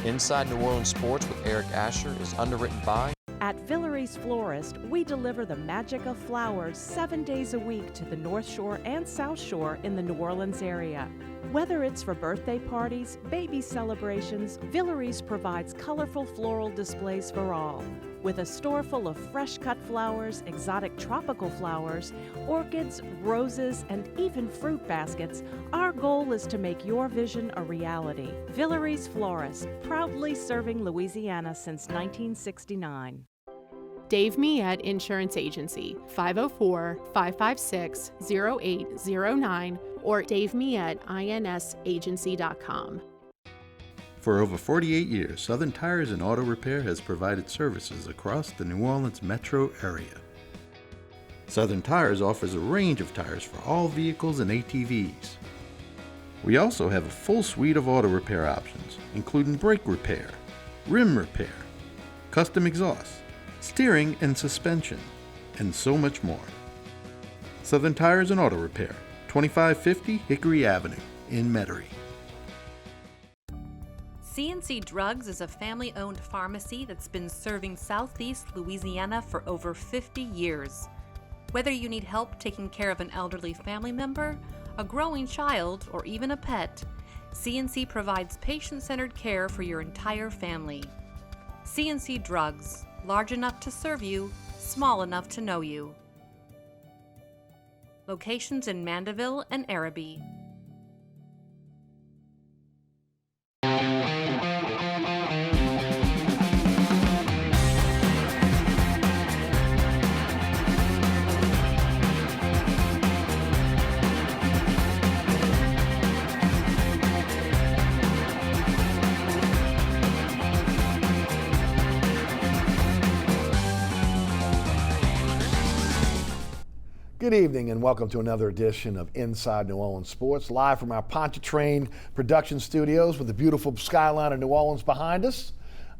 Inside New Orleans Sports with Eric Asher is underwritten by... At Villere's Florist, we deliver the magic of flowers 7 days a week to the North Shore and South Shore in the New Orleans area. Whether it's for birthday parties, baby celebrations, Villere's provides colorful floral displays for all. With a store full of fresh-cut flowers, exotic tropical flowers, orchids, roses, and even fruit baskets, our goal is to make your vision a reality. Villere's Florist, proudly serving Louisiana since 1969. Dave Miette Insurance Agency, 504-556-0809 or davemietteINSagency.com. For over 48 years, Southern Tires and Auto Repair has provided services across the New Orleans metro area. Southern Tires offers a range of tires for all vehicles and ATVs. We also have a full suite of auto repair options, including brake repair, rim repair, custom exhaust, steering and suspension, and so much more. Southern Tires and Auto Repair, 2550 Hickory Avenue in Metairie. C&C Drugs is a family-owned pharmacy that's been serving Southeast Louisiana for over 50 years. Whether you need help taking care of an elderly family member, a growing child, or even a pet, C&C provides patient-centered care for your entire family. C&C Drugs, large enough to serve you, small enough to know you. Locations in Mandeville and Araby. Good evening and welcome to another edition of Inside New Orleans Sports, live from our Pontchartrain production studios with the beautiful skyline of New Orleans behind us.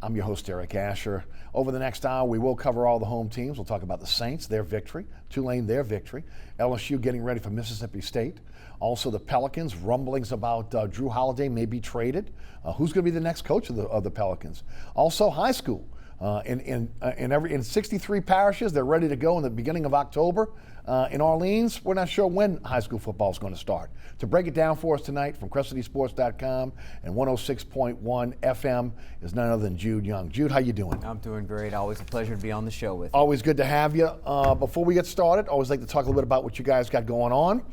I'm your host, Eric Asher. Over the next hour, we will cover all the home teams. We'll talk about the Saints, their victory, Tulane, their victory, LSU getting ready for Mississippi State. Also the Pelicans, rumblings about Drew Holiday may be traded. Who's going to be the next coach of the Pelicans? Also high school. In 63 parishes, they're ready to go in the beginning of October. In Orleans, we're not sure when high school football is going to start. To break it down for us tonight from CrescentCitySports.com and 106.1 FM is none other than Jude Young. Jude, how you doing? I'm doing great. Always a pleasure to be on the show with you. Always good to have you. Before we get started, I always like to talk a little bit about what you guys got going on.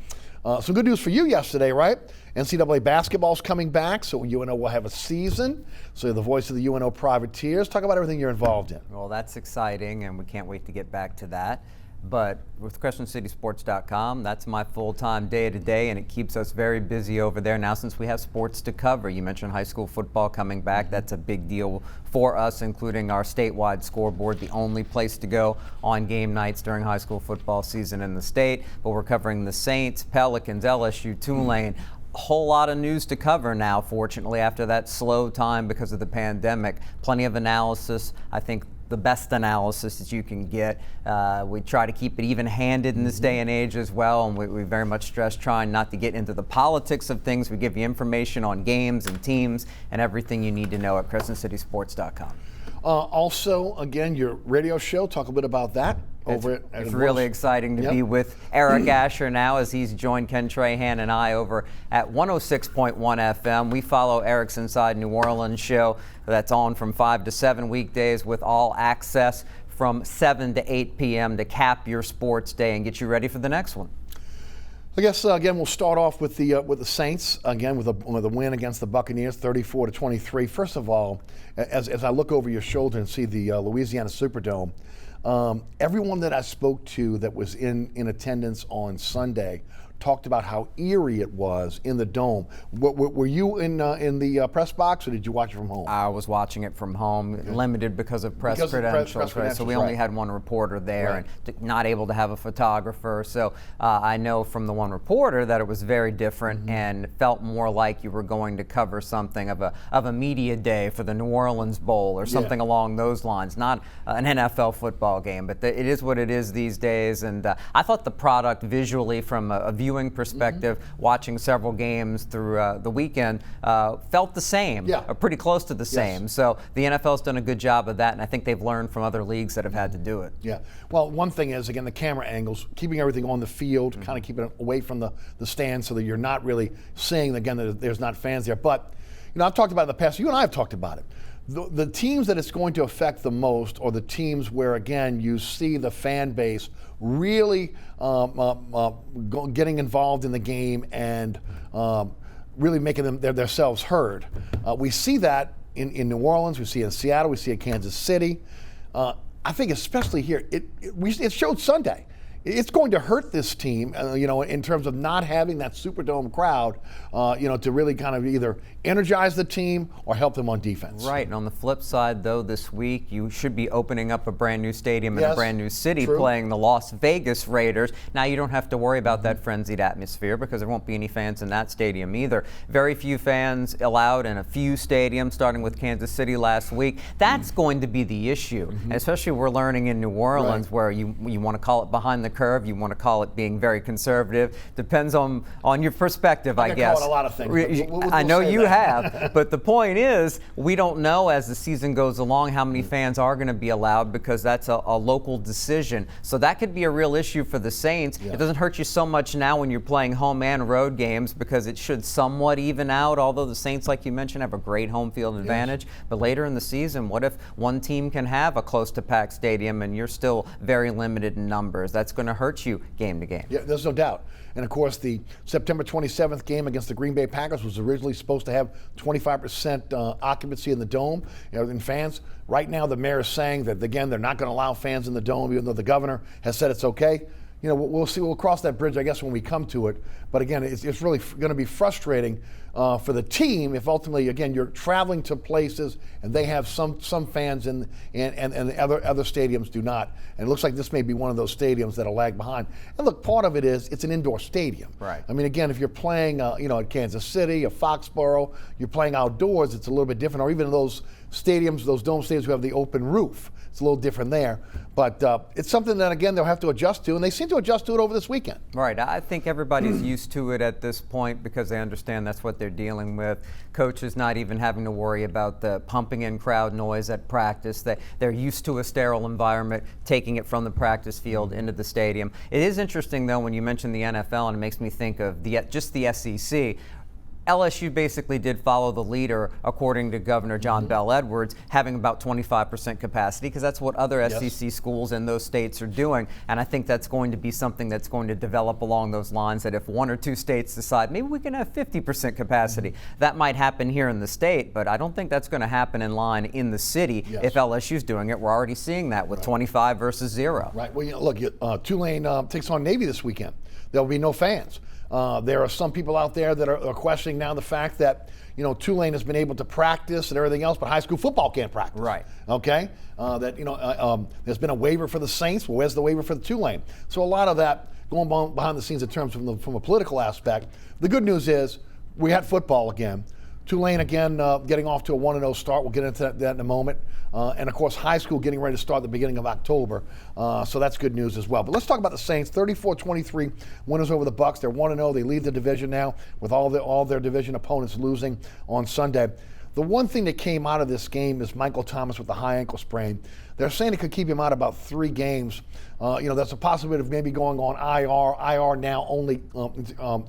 Some good news for you yesterday, right? NCAA basketball's coming back, so UNO will have a season. So you're the voice of the UNO Privateers. Talk about everything you're involved in. Well, that's exciting, and we can't wait to get back to that. But with CrescentCitySports.com, that's my full-time day-to-day, and it keeps us very busy over there now since we have sports to cover. You mentioned high school football coming back. That's a big deal for us, including our statewide scoreboard, the only place to go on game nights during high school football season in the state. But we're covering the Saints, Pelicans, LSU, Tulane. A whole lot of news to cover now, fortunately, after that slow time because of the pandemic. Plenty of analysis. I think the best analysis that you can get. We try to keep it even-handed in this day and age as well, and we very much stress trying not to get into the politics of things. We give you information on games and teams and everything you need to know at CrescentCitySports.com. Also, again, your radio show, talk a bit about that. It's really exciting to be with Eric Asher now as he's joined Ken Trahan and I over at 106.1 FM. We follow Eric's Inside New Orleans show that's on from 5 to 7 weekdays with all access from 7 to 8 p.m. to cap your sports day and get you ready for the next one. I guess, again, we'll start off with the Saints, again, with a win against the Buccaneers, 34-23. First of all, as I look over your shoulder and see the Louisiana Superdome, everyone that I spoke to that was in attendance on Sunday talked about how eerie it was in the dome. Were you in the press box, or did you watch it from home? I was watching it from home, limited because of press credentials, right? So we only had one reporter there, and not able to have a photographer. So I know from the one reporter that it was very different and felt more like you were going to cover something of a media day for the New Orleans Bowl or something along those lines, not an NFL football game. But it is what it is these days, and I thought the product visually from a viewing perspective, watching several games through the weekend, felt the same, or pretty close to the same. So the NFL's done a good job of that, and I think they've learned from other leagues that have had to do it. Yeah. Well, one thing is, again, the camera angles, keeping everything on the field, kind of keeping it away from the stands so that you're not really seeing, again, that there's not fans there. But, I've talked about it in the past. You and I have talked about it. The teams that it's going to affect the most are the teams where, again, you see the fan base really getting involved in the game and really making themselves heard. We see that in New Orleans, we see it in Seattle, we see it in Kansas City. I think especially here, it showed Sunday. It's going to hurt this team, in terms of not having that Superdome crowd, to really kind of either energize the team or help them on defense. Right, and on the flip side, though, this week you should be opening up a brand new stadium in a brand new city, playing the Las Vegas Raiders. Now you don't have to worry about that frenzied atmosphere because there won't be any fans in that stadium either. Very few fans allowed in a few stadiums, starting with Kansas City last week. That's going to be the issue, and especially we're learning in New Orleans where you want to call it behind the curve, you want to call it being very conservative. Depends on your perspective, I guess. Call it a lot of things. I know you have, but the point is, we don't know as the season goes along how many fans are going to be allowed because that's a local decision. So that could be a real issue for the Saints. It doesn't hurt you so much now when you're playing home and road games because it should somewhat even out, although the Saints, like you mentioned, have a great home field advantage. But later in the season, what if one team can have a close to packed stadium and you're still very limited in numbers? That's going to hurt you game to game. Yeah, there's no doubt. And of course, the September 27th game against the Green Bay Packers was originally supposed to have 25% occupancy in the dome, in fans. Right now, the mayor is saying that, again, they're not going to allow fans in the dome, even though the governor has said it's okay. We'll see. We'll cross that bridge, I guess, when we come to it. But again, it's really going to be frustrating for the team if ultimately, again, you're traveling to places and they have some fans and the other stadiums do not. And it looks like this may be one of those stadiums that'll lag behind. And look, part of it is it's an indoor stadium. Right. I mean, again, if you're playing, at Kansas City or Foxborough, you're playing outdoors. It's a little bit different. Or even those stadiums, those dome stadiums who have the open roof. It's a little different there. But it's something that, again, they'll have to adjust to, and they seem to adjust to it over this weekend. Right. I think everybody's used to it at this point because they understand that's what they're dealing with. Coaches not even having to worry about the pumping in crowd noise at practice. They're used to a sterile environment, taking it from the practice field into the stadium. It is interesting, though, when you mention the NFL, and it makes me think of just the SEC. LSU basically did follow the leader, according to Governor John Bell Edwards, having about 25% capacity, because that's what other SEC schools in those states are doing. And I think that's going to be something that's going to develop along those lines, that if one or two states decide maybe we can have 50% capacity, that might happen here in the state, but I don't think that's going to happen in line in the city if LSU's doing it. We're already seeing that with 25 versus 0. Right. Well, look, Tulane takes on Navy this weekend. There'll be no fans. There are some people out there that are questioning now the fact that, Tulane has been able to practice and everything else, but high school football can't practice. Right. Okay? There's been a waiver for the Saints. Well, where's the waiver for the Tulane? So a lot of that going behind the scenes in terms from a political aspect. The good news is we had football again. Tulane, again, getting off to a 1-0 start. We'll get into that in a moment. And, of course, high school getting ready to start at the beginning of October. So that's good news as well. But let's talk about the Saints. 34-23 winners over the Bucs. They're 1-0. They lead the division now with all their division opponents losing on Sunday. The one thing that came out of this game is Michael Thomas with the high ankle sprain. They're saying it could keep him out about 3 games. That's a possibility of maybe going on IR. IR now only,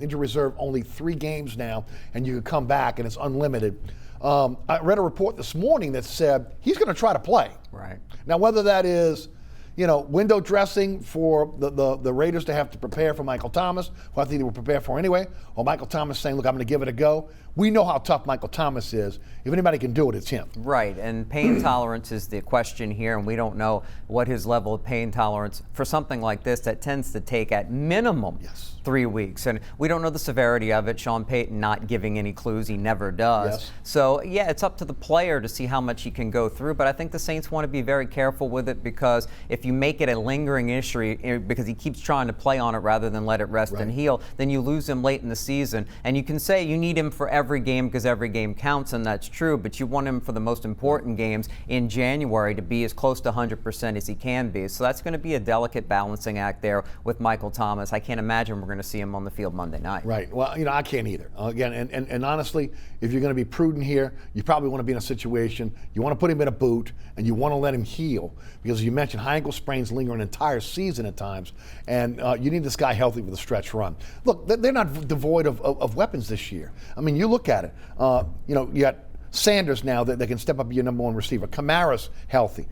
injury reserve only 3 games now, and you can come back, and it's unlimited. I read a report this morning that said he's going to try to play. Right. Now, whether that is, window dressing for the Raiders to have to prepare for Michael Thomas, who I think they were prepared for anyway, or Michael Thomas saying, look, I'm going to give it a go. We know how tough Michael Thomas is. If anybody can do it, it's him. Right, and pain tolerance is the question here, and we don't know what his level of pain tolerance for something like this that tends to take at minimum 3 weeks. And we don't know the severity of it. Sean Payton not giving any clues, he never does. So, it's up to the player to see how much he can go through, but I think the Saints want to be very careful with it because if if you make it a lingering issue because he keeps trying to play on it rather than let it rest and heal, then you lose him late in the season. And you can say you need him for every game because every game counts, and that's true, but you want him for the most important games in January to be as close to 100% as he can be. So that's going to be a delicate balancing act there with Michael Thomas. I can't imagine we're going to see him on the field Monday night. Right. Well, I can't either. Again, and honestly, if you're going to be prudent here, you probably want to be in a situation, you want to put him in a boot, and you want to let him heal. Because as you mentioned, high ankle sprains linger an entire season at times, and you need this guy healthy for the stretch run. Look, they're not devoid of weapons this year. I mean, you look at it, you got Sanders now that can step up your number one receiver. Kamara's healthy.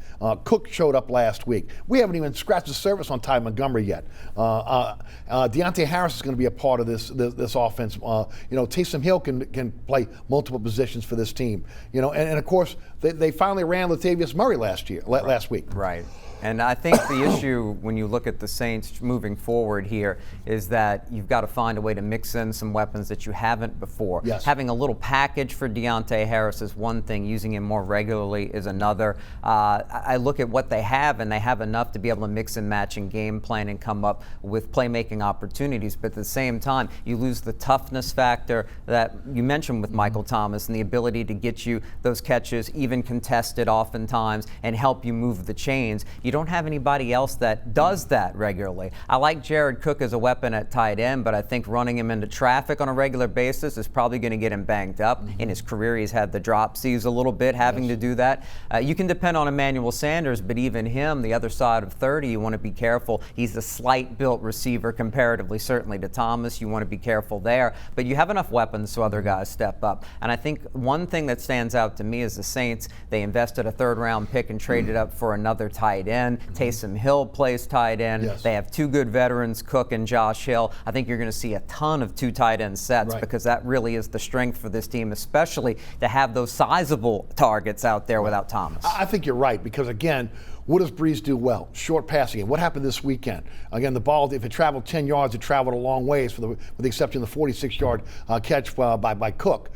Cook showed up last week. We haven't even scratched the surface on Ty Montgomery yet. Deontay Harris is going to be a part of this offense. Taysom Hill can play multiple positions for this team. And of course they finally ran Latavius Murray last week. Right. And I think the issue when you look at the Saints moving forward here is that you've got to find a way to mix in some weapons that you haven't before. Yes. Having a little package for Deontay Harris is one thing. Using him more regularly is another. I look at what they have, and they have enough to be able to mix and match and game plan and come up with playmaking opportunities. But at the same time, you lose the toughness factor that you mentioned with Michael Thomas and the ability to get you those catches, even contested oftentimes, and help you move the chains. You don't have anybody else that does that regularly. I like Jared Cook as a weapon at tight end, but I think running him into traffic on a regular basis is probably going to get him banged up. In his career, he's had the dropsies a little bit, having to do that. You can depend on Emmanuel Sanders, but even him, the other side of 30, you want to be careful. He's a slight-built receiver comparatively, certainly to Thomas. You want to be careful there. But you have enough weapons so other guys step up. And I think one thing that stands out to me is the Saints, they invested a third-round pick and traded up for another tight end. Taysom Hill plays tight end. Yes. They have two good veterans, Cook and Josh Hill. I think you're going to see a ton of two tight end sets because that really is the strength for this team, especially to have those sizable targets out there without Thomas. I think you're right because, again, what does Breeze do well? Short passing game. What happened this weekend? Again, the ball, if it traveled 10 yards, it traveled a long ways with the exception of the 46-yard catch by Cook.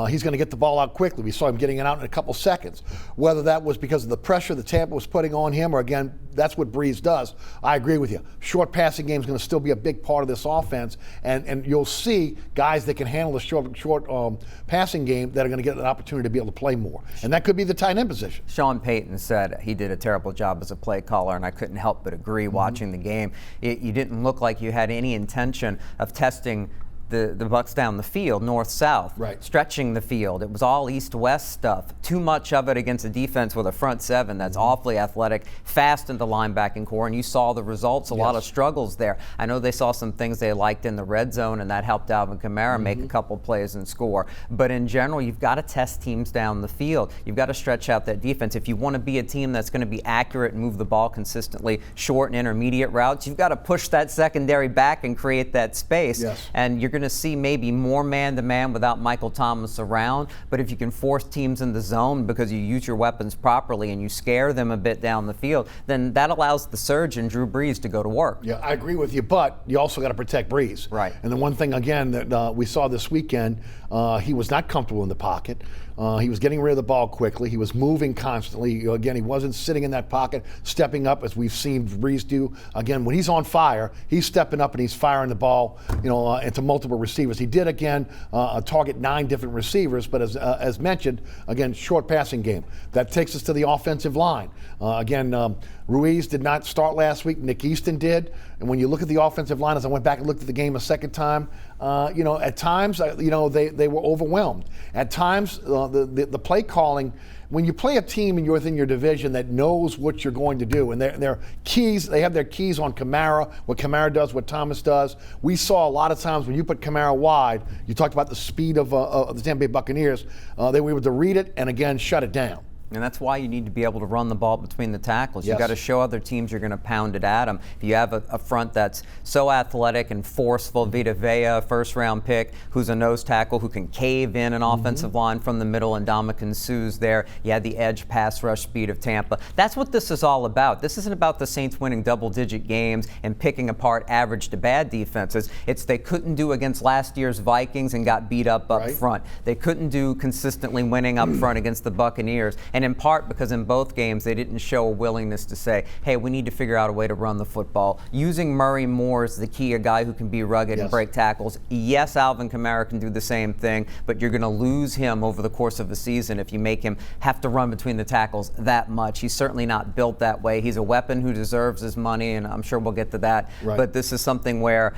He's going to get the ball out quickly. We saw him getting it out in a couple seconds. Whether that was because of the pressure that Tampa was putting on him or, again, that's what Breeze does. I agree with you. Short passing game is going to still be a big part of this offense, and you'll see guys that can handle the short passing game that are going to get an opportunity to be able to play more. And that could be the tight end position. Sean Payton said he did a terrible job as a play caller, and I couldn't help but agree watching the game. You didn't look like you had any intention of testing the Bucks down the field, north-south, stretching the field. It was all east-west stuff. Too much of it against a defense with a front seven that's awfully athletic, fast in the linebacking core, and you saw the results, a lot of struggles there. I know they saw some things they liked in the red zone, and that helped Alvin Kamara make a couple plays and score. But in general, you've got to test teams down the field. You've got to stretch out that defense. If you want to be a team that's going to be accurate and move the ball consistently, short and intermediate routes, you've got to push that secondary back and create that space. And you're going to see maybe more man-to-man without Michael Thomas around, but if you can force teams in the zone because you use your weapons properly and you scare them a bit down the field, then that allows the surgeon, Drew Brees, to go to work. Yeah, I agree with you, but you also got to protect Brees. Right. And the one thing, again, that we saw this weekend, he was not comfortable in the pocket. He was getting rid of the ball quickly. He was moving constantly. Again, he wasn't sitting in that pocket, stepping up as we've seen Brees do. Again, when he's on fire, he's stepping up and he's firing the ball, into multiple receivers. He did, again, target 9 different receivers, but as mentioned, again, short passing game. That takes us to the offensive line. Ruiz did not start last week. Nick Easton did. And when you look at the offensive line, as I went back and looked at the game a second time, at times, they were overwhelmed. At times, the play calling, when you play a team and you're within your division that knows what you're going to do, and their keys, they have their keys on Kamara, what Kamara does, what Thomas does. We saw a lot of times when you put Kamara wide, you talked about the speed of the Tampa Bay Buccaneers, they were able to read it and, again, shut it down. And that's why you need to be able to run the ball between the tackles. You've got to show other teams you're going to pound it at them. If you have a front that's so athletic and forceful, Vita Vea, first-round pick, who's a nose tackle who can cave in an offensive line from the middle, and Ndamukong Suh's there. You had the edge pass rush speed of Tampa. That's what this is all about. This isn't about the Saints winning double-digit games and picking apart average to bad defenses. It's they couldn't do against last year's Vikings and got beat up front. They couldn't do consistently winning up front against the Buccaneers. and in part because in both games they didn't show a willingness to say, hey, we need to figure out a way to run the football. Using Murray more is the key, a guy who can be rugged and break tackles. Yes, Alvin Kamara can do the same thing, but you're going to lose him over the course of the season if you make him have to run between the tackles that much. He's certainly not built that way. He's a weapon who deserves his money, and I'm sure we'll get to that. Right. But this is something where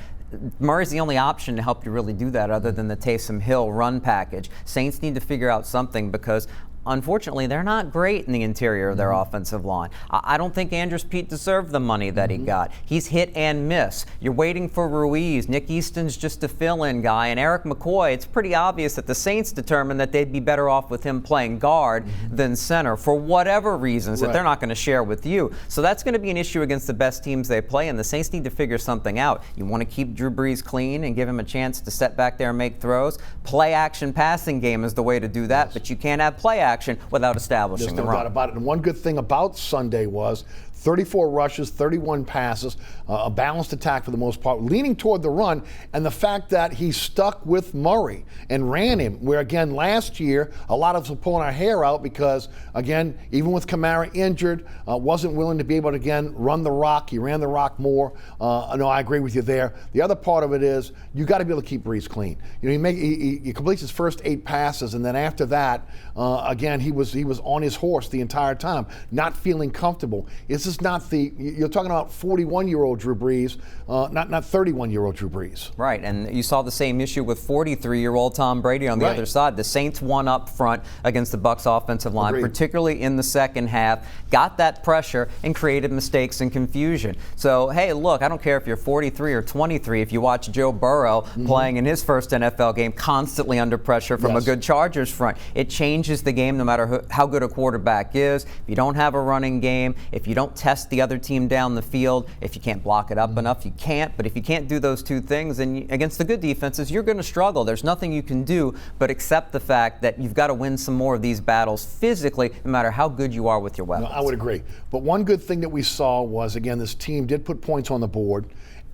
Murray's the only option to help you really do that other than the Taysom Hill run package. Saints need to figure out something because unfortunately, they're not great in the interior of their offensive line. I don't think Andrews Pete deserved the money that he got. He's hit and miss. You're waiting for Ruiz. Nick Easton's just a fill-in guy. And Eric McCoy, it's pretty obvious that the Saints determined that they'd be better off with him playing guard than center for whatever reasons that they're not going to share with you. So that's going to be an issue against the best teams they play, and the Saints need to figure something out. You want to keep Drew Brees clean and give him a chance to step back there and make throws. Play-action passing game is the way to do that, but you can't have play-action without establishing the run. There's no doubt about it. And one good thing about Sunday was 34 rushes, 31 passes, a balanced attack for the most part, leaning toward the run, and the fact that he stuck with Murray and ran him, where again last year a lot of us were pulling our hair out because again, even with Kamara injured, wasn't willing to be able to again run the rock. He ran the rock more. No, I agree with you there. The other part of it is you got to be able to keep Brees clean. You know, he completes his first 8 passes, and then after that, again he was on his horse the entire time, not feeling comfortable. This is not you're talking about 41-year-old Drew Brees, not 31-year-old Drew Brees. Right, and you saw the same issue with 43-year-old Tom Brady on the other side. The Saints won up front against the Bucs offensive line, particularly in the second half, got that pressure and created mistakes and confusion. So, hey, look, I don't care if you're 43 or 23, if you watch Joe Burrow playing in his first NFL game, constantly under pressure from a good Chargers front. It changes the game no matter how good a quarterback is. If you don't have a running game, if you don't test the other team down the field, if you can't block it up enough, you can't. But if you can't do those two things, then against the good defenses, you're going to struggle. There's nothing you can do but accept the fact that you've got to win some more of these battles physically, no matter how good you are with your weapons. No, I would agree. But one good thing that we saw was, again, this team did put points on the board,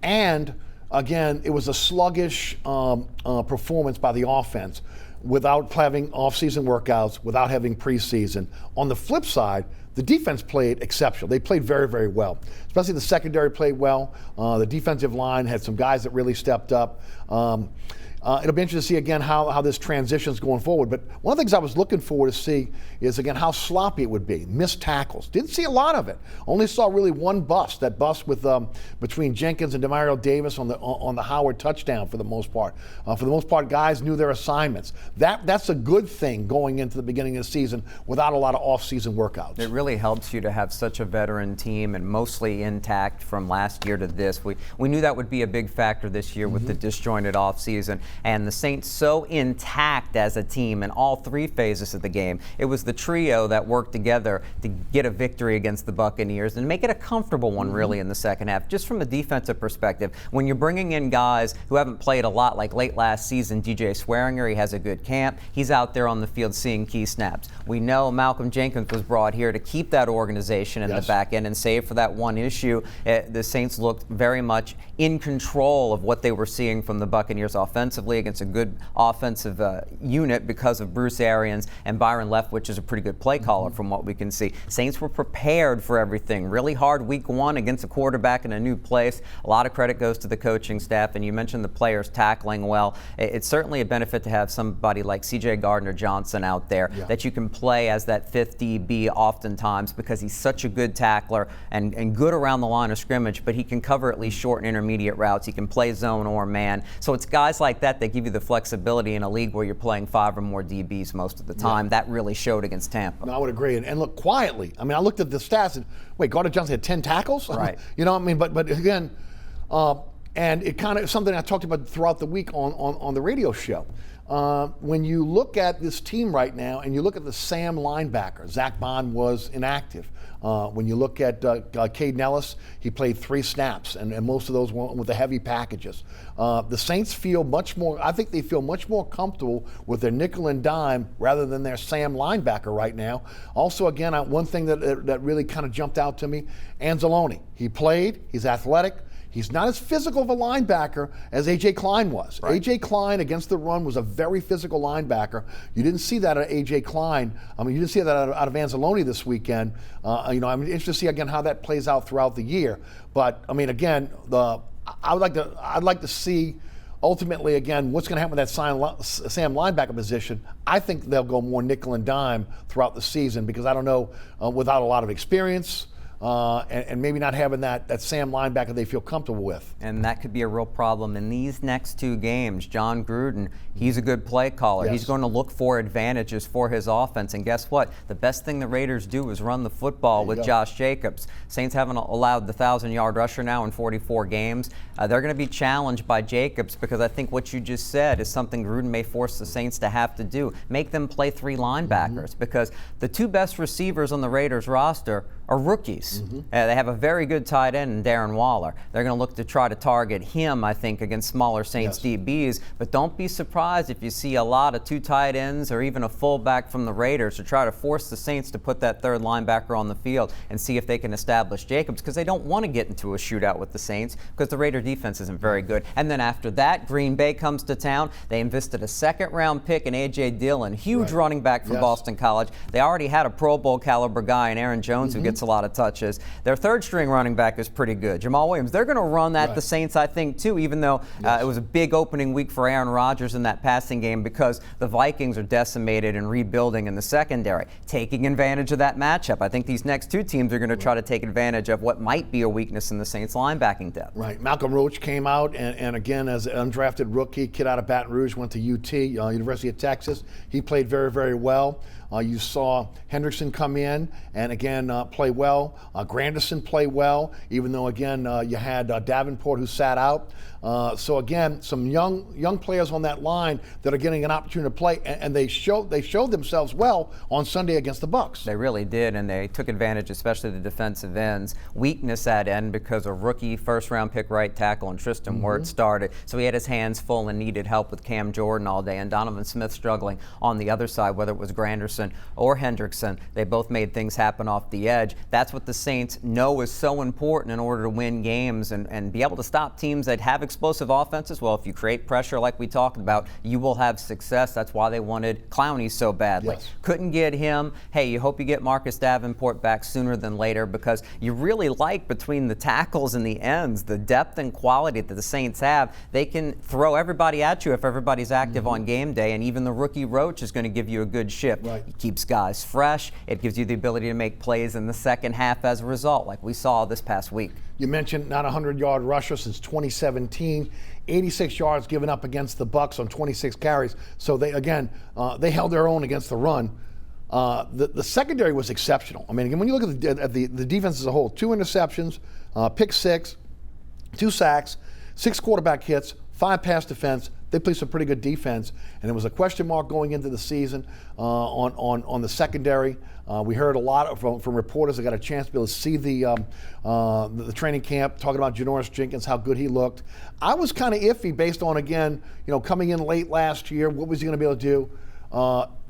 and again, it was a sluggish performance by the offense without having off-season workouts, without having preseason. On the flip side, the defense played exceptional. They played very, very well. Especially the secondary played well. The defensive line had some guys that really stepped up. It'll be interesting to see again how this transitions going forward. But one of the things I was looking forward to see is again how sloppy it would be. Missed tackles. Didn't see a lot of it. Only saw really one bust. That bust with between Jenkins and Demario Davis on the Howard touchdown for the most part. For the most part, guys knew their assignments. That's a good thing going into the beginning of the season without a lot of off-season workouts. It really helps you to have such a veteran team and mostly intact from last year to this. We knew that would be a big factor this year with the disjointed offseason. And the Saints so intact as a team in all 3 phases of the game. It was the trio that worked together to get a victory against the Buccaneers and make it a comfortable one really in the second half. Just from a defensive perspective, when you're bringing in guys who haven't played a lot, like late last season, DJ Swearinger, he has a good camp. He's out there on the field seeing key snaps. We know Malcolm Jenkins was brought here to keep that organization in the back end, and save for that one issue, the Saints looked very much in control of what they were seeing from the Buccaneers offensively against a good offensive unit because of Bruce Arians and Byron Leftwich is a pretty good play caller from what we can see. Saints were prepared for everything. Really hard week 1 against a quarterback in a new place. A lot of credit goes to the coaching staff, and you mentioned the players tackling well. It's certainly a benefit to have somebody like C.J. Gardner-Johnson out there that you can play as that 5th DB oftentimes because he's such a good tackler and good around the line of scrimmage, but he can cover at least short and intermediate routes. He can play zone or man. So it's guys like that give you the flexibility in a league where you're playing 5 or more DBs most of the time. That really showed against Tampa. No, I would agree. And look, quietly, I mean, I looked at the stats and, wait, Gardner-Johnson had 10 tackles? Right. You know what I mean? But again, and it kind of something I talked about throughout the week on the radio show. When you look at this team right now and you look at the Sam linebacker, Zach Bond was inactive. When you look at Caden Ellis, he played 3 snaps, and most of those were with the heavy packages. The Saints feel much more, I think they feel much more comfortable with their nickel and dime rather than their Sam linebacker right now. Also, again, one thing that really kind of jumped out to me, Anzalone. He played, he's athletic. He's not as physical of a linebacker as A.J. Klein was. Right. A.J. Klein against the run was a very physical linebacker. You didn't see that at A.J. Klein. I mean, you didn't see that out of Anzalone this weekend. I'm interested to see again how that plays out throughout the year. But I mean, again, I'd like to see ultimately again what's going to happen with that Sam linebacker position. I think they'll go more nickel and dime throughout the season because I don't know without a lot of experience. And maybe not having that Sam linebacker they feel comfortable with. And that could be a real problem in these next 2 games. John Gruden, he's a good play caller. Yes. He's going to look for advantages for his offense. And guess what? The best thing the Raiders do is run the football with Josh Jacobs. Saints haven't allowed the 1,000-yard rusher now in 44 games. They're going to be challenged by Jacobs because I think what you just said is something Gruden may force the Saints to have to do. Make them play 3 linebackers because the 2 best receivers on the Raiders roster are rookies. They have a very good tight end in Darren Waller. They're going to look to try to target him, I think, against smaller Saints DBs. But don't be surprised if you see a lot of 2 tight ends or even a fullback from the Raiders to try to force the Saints to put that 3rd linebacker on the field and see if they can establish Jacobs because they don't want to get into a shootout with the Saints because the Raider defense isn't very good. And then after that, Green Bay comes to town. They invested a 2nd-round pick in A.J. Dillon, huge running back from Boston College. They already had a Pro Bowl caliber guy in Aaron Jones who gets a lot of touches. Their 3rd-string running back is pretty good, Jamal Williams. They're going to run that the Saints, I think, too, even though it was a big opening week for Aaron Rodgers in that passing game because the Vikings are decimated and rebuilding in the secondary, taking advantage of that matchup. I think these next 2 teams are going to try to take advantage of what might be a weakness in the Saints linebacking depth. Right. Malcolm Roach came out, and again, as an undrafted rookie, kid out of Baton Rouge, went to UT, University of Texas. He played very, very well. You saw Hendrickson come in and again play well. Granderson play well, even though again you had Davenport who sat out. So again, some young players on that line that are getting an opportunity to play, and they showed themselves well on Sunday against the Bucs. They really did, and they took advantage, especially the defensive ends. Weakness at end because a rookie 1st-round pick right tackle and Tristan Wirtz started, so he had his hands full and needed help with Cam Jordan all day, and Donovan Smith struggling on the other side, whether it was Granderson or Hendrickson. They both made things happen off the edge. That's what the Saints know is so important in order to win games and be able to stop teams that have explosive offenses. Well, if you create pressure like we talked about, you will have success. That's why they wanted Clowney so badly. Couldn't get him. Hey, you hope you get Marcus Davenport back sooner than later because you really like between the tackles and the ends, the depth and quality that the Saints have. They can throw everybody at you if everybody's active on game day, and even the rookie Roach is going to give you a good shift. It keeps guys fresh. It gives you the ability to make plays in the second half as a result, like we saw this past week. You mentioned not a 100-yard rusher since 2017, 86 yards given up against the Bucs on 26 carries. So they they held their own against the run. The secondary was exceptional. I mean, again, when you look at the defense as a whole, 2 interceptions, pick 6, 2 sacks, 6 quarterback hits, 5 pass defense. They played some pretty good defense, and it was a question mark going into the season on the secondary. We heard a lot from reporters that got a chance to be able to see the training camp, talking about Janoris Jenkins, how good he looked. I was kind of iffy based on, again, coming in late last year, what was he going to be able to do?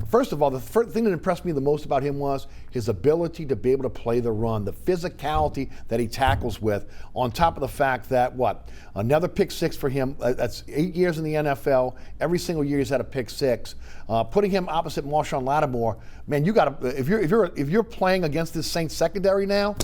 First of all, the thing that impressed me the most about him was his ability to be able to play the run, the physicality that he tackles with, on top of the fact that, another pick 6 for him. That's 8 years in the NFL. Every single year he's had a pick 6. Putting him opposite Marshawn Lattimore, man, you got to if you're playing against this Saints secondary now,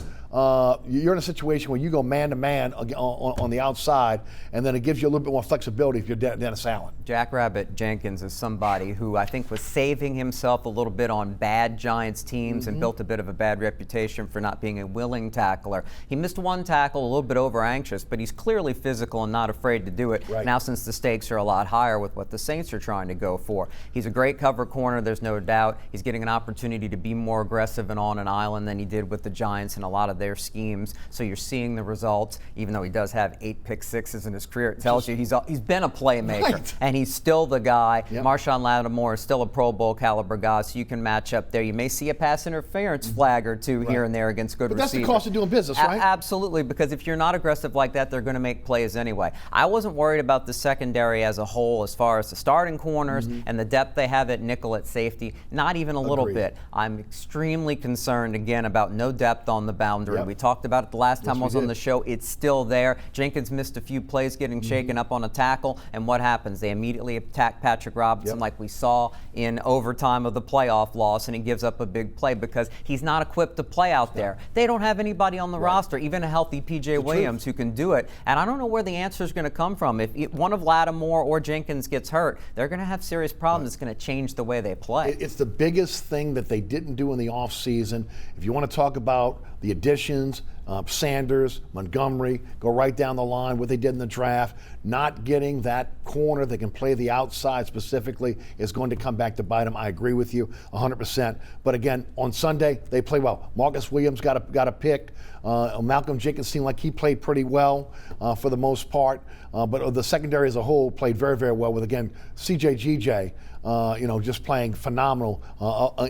you're in a situation where you go man-to-man on the outside, and then it gives you a little bit more flexibility if you're Dennis Allen. Jackrabbit Jenkins is somebody who I think was saving himself a little bit on bad Giants teams and built a bit of a bad reputation for not being a willing tackler. He missed 1 tackle, a little bit over-anxious, but he's clearly physical and not afraid to do it. Now, since the stakes are a lot higher with what the Saints are trying to go for. He's a great cover corner, there's no doubt. He's getting an opportunity to be more aggressive and on an island than he did with the Giants and a lot of their schemes, so you're seeing the results. Even though he does have 8 pick 6s in his career, it tells you he's been a playmaker, and he's still the guy. Marshawn Lattimore is still a Pro Bowl caliber guy, so you can match up there. You may see a pass interference flag or 2 here and there against good receivers. That's the cost of doing business, right? Absolutely, because if you're not aggressive like that, they're going to make plays anyway. I wasn't worried about the secondary as a whole as far as the starting corners and the depth they have at nickel at safety, not even a little bit. I'm extremely concerned, again, about no depth on the boundary boundary. Yep. We talked about it the last time Yes, I was we on did. the show. It's still there. Jenkins missed a few plays getting shaken up on a tackle, and what happens? They immediately attack Patrick Robinson like we saw in overtime of the playoff loss, and he gives up a big play because he's not equipped to play out there. They don't have anybody on the roster, even a healthy P.J. Williams who can do it, and I don't know where the answer is going to come from. If one of Lattimore or Jenkins gets hurt, they're going to have serious problems. It's going to change the way they play. It's the biggest thing that they didn't do in the offseason. If you want to talk about the additions, Sanders, Montgomery, go right down the line, what they did in the draft, not getting that corner that can play the outside specifically is going to come back to bite them. I agree with you 100%. But again, on Sunday, they play well. Marcus Williams got a pick. Malcolm Jenkins seemed like he played pretty well for the most part. But the secondary as a whole played very, very well with, again, C.J. G.J., just playing phenomenal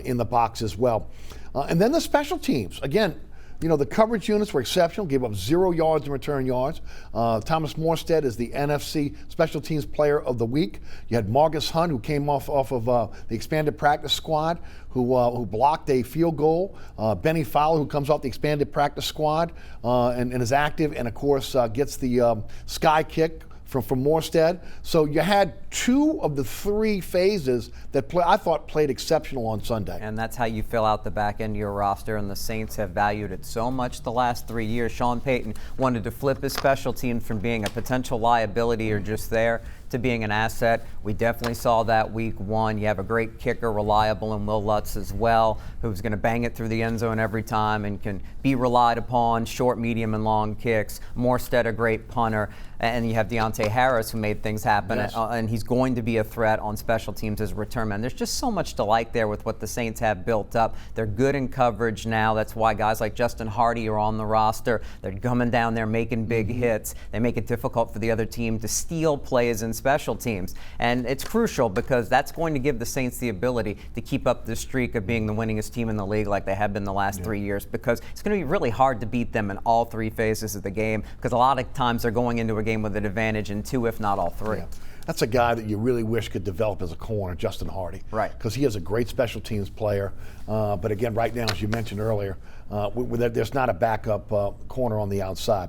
in the box as well. And then the special teams. Again, the coverage units were exceptional, gave up 0 yards in return yards. Thomas Morstead is the NFC Special Teams Player of the Week. You had Marcus Hunt, who came off of the expanded practice squad, who blocked a field goal. Benny Fowler, who comes off the expanded practice squad and is active, and of course gets the sky kick from Morstead. So you had 2 of the 3 phases that I thought played exceptional on Sunday. And that's how you fill out the back end of your roster, and the Saints have valued it so much the last 3 years. Sean Payton wanted to flip his special team from being a potential liability or just there to being an asset. We definitely saw that week 1. You have a great kicker, reliable, and Will Lutz as well, who's going to bang it through the end zone every time and can be relied upon, short, medium, and long kicks. Morstead, a great punter. And you have Deontay Harris, who made things happen, and he's going to be a threat on special teams as a return man. There's just so much to like there with what the Saints have built up. They're good in coverage now. That's why guys like Justin Hardy are on the roster. They're coming down there making big hits. They make it difficult for the other team to steal plays in special teams. And it's crucial because that's going to give the Saints the ability to keep up the streak of being the winningest team in the league like they have been the last 3 years, because it's going to be really hard to beat them in all 3 phases of the game, because a lot of times they're going into a game with an advantage in 2, if not all 3. Yeah. That's a guy that you really wish could develop as a corner, Justin Hardy. Right. Because he is a great special teams player. But again, right now, as you mentioned earlier, there's not a backup corner on the outside.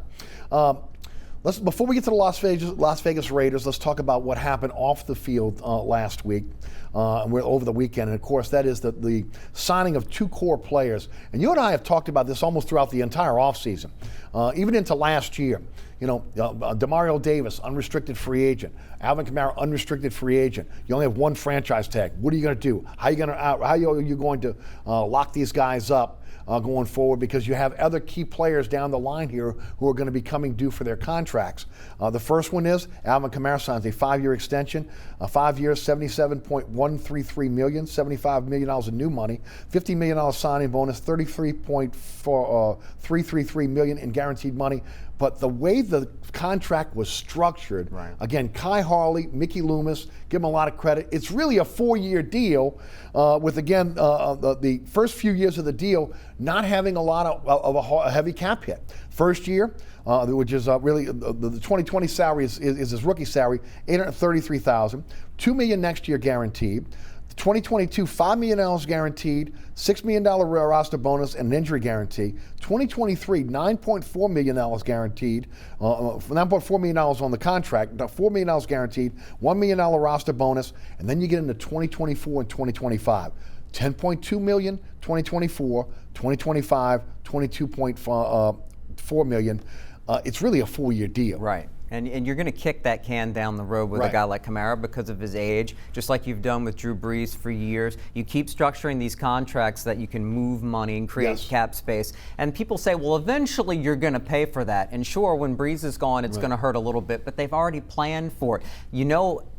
Before we get to the Las Vegas Raiders, let's talk about what happened off the field last week. And we're over the weekend, and of course that is the signing of 2 core players. And you and I have talked about this almost throughout the entire offseason, even into last year. Demario Davis, unrestricted free agent. Alvin Kamara, unrestricted free agent. You only have 1 franchise tag. What are you going to do? How are you going to lock these guys up going forward? Because you have other key players down the line here who are going to be coming due for their contracts. The first one is Alvin Kamara signs a 5-year extension, 5 years, $77.133 million, $75 million in new money, $50 million signing bonus, $33.333 million in guaranteed money. But the way the contract was structured, again, Kai Harley, Mickey Loomis, give them a lot of credit. It's really a 4-year deal with, again, the first few years of the deal not having a lot of a heavy cap hit. First year, which is really the 2020 salary is his rookie salary, $833,000, $2 million next year guaranteed. 2022, $5 million guaranteed, $6 million roster bonus, and an injury guarantee. 2023, $9.4 million guaranteed, $9.4 million on the contract, $4 million guaranteed, $1 million roster bonus, and then you get into 2024 and 2025. $10.2 million, 2024, 2025, $22.4 million. It's really a 4-year deal. Right. And you're going to kick that can down the road with a guy like Kamara because of his age, just like you've done with Drew Brees for years. You keep structuring these contracts so that you can move money and create cap space. And people say, well, eventually you're going to pay for that. And sure, when Brees is gone, it's going to hurt a little bit, but they've already planned for it.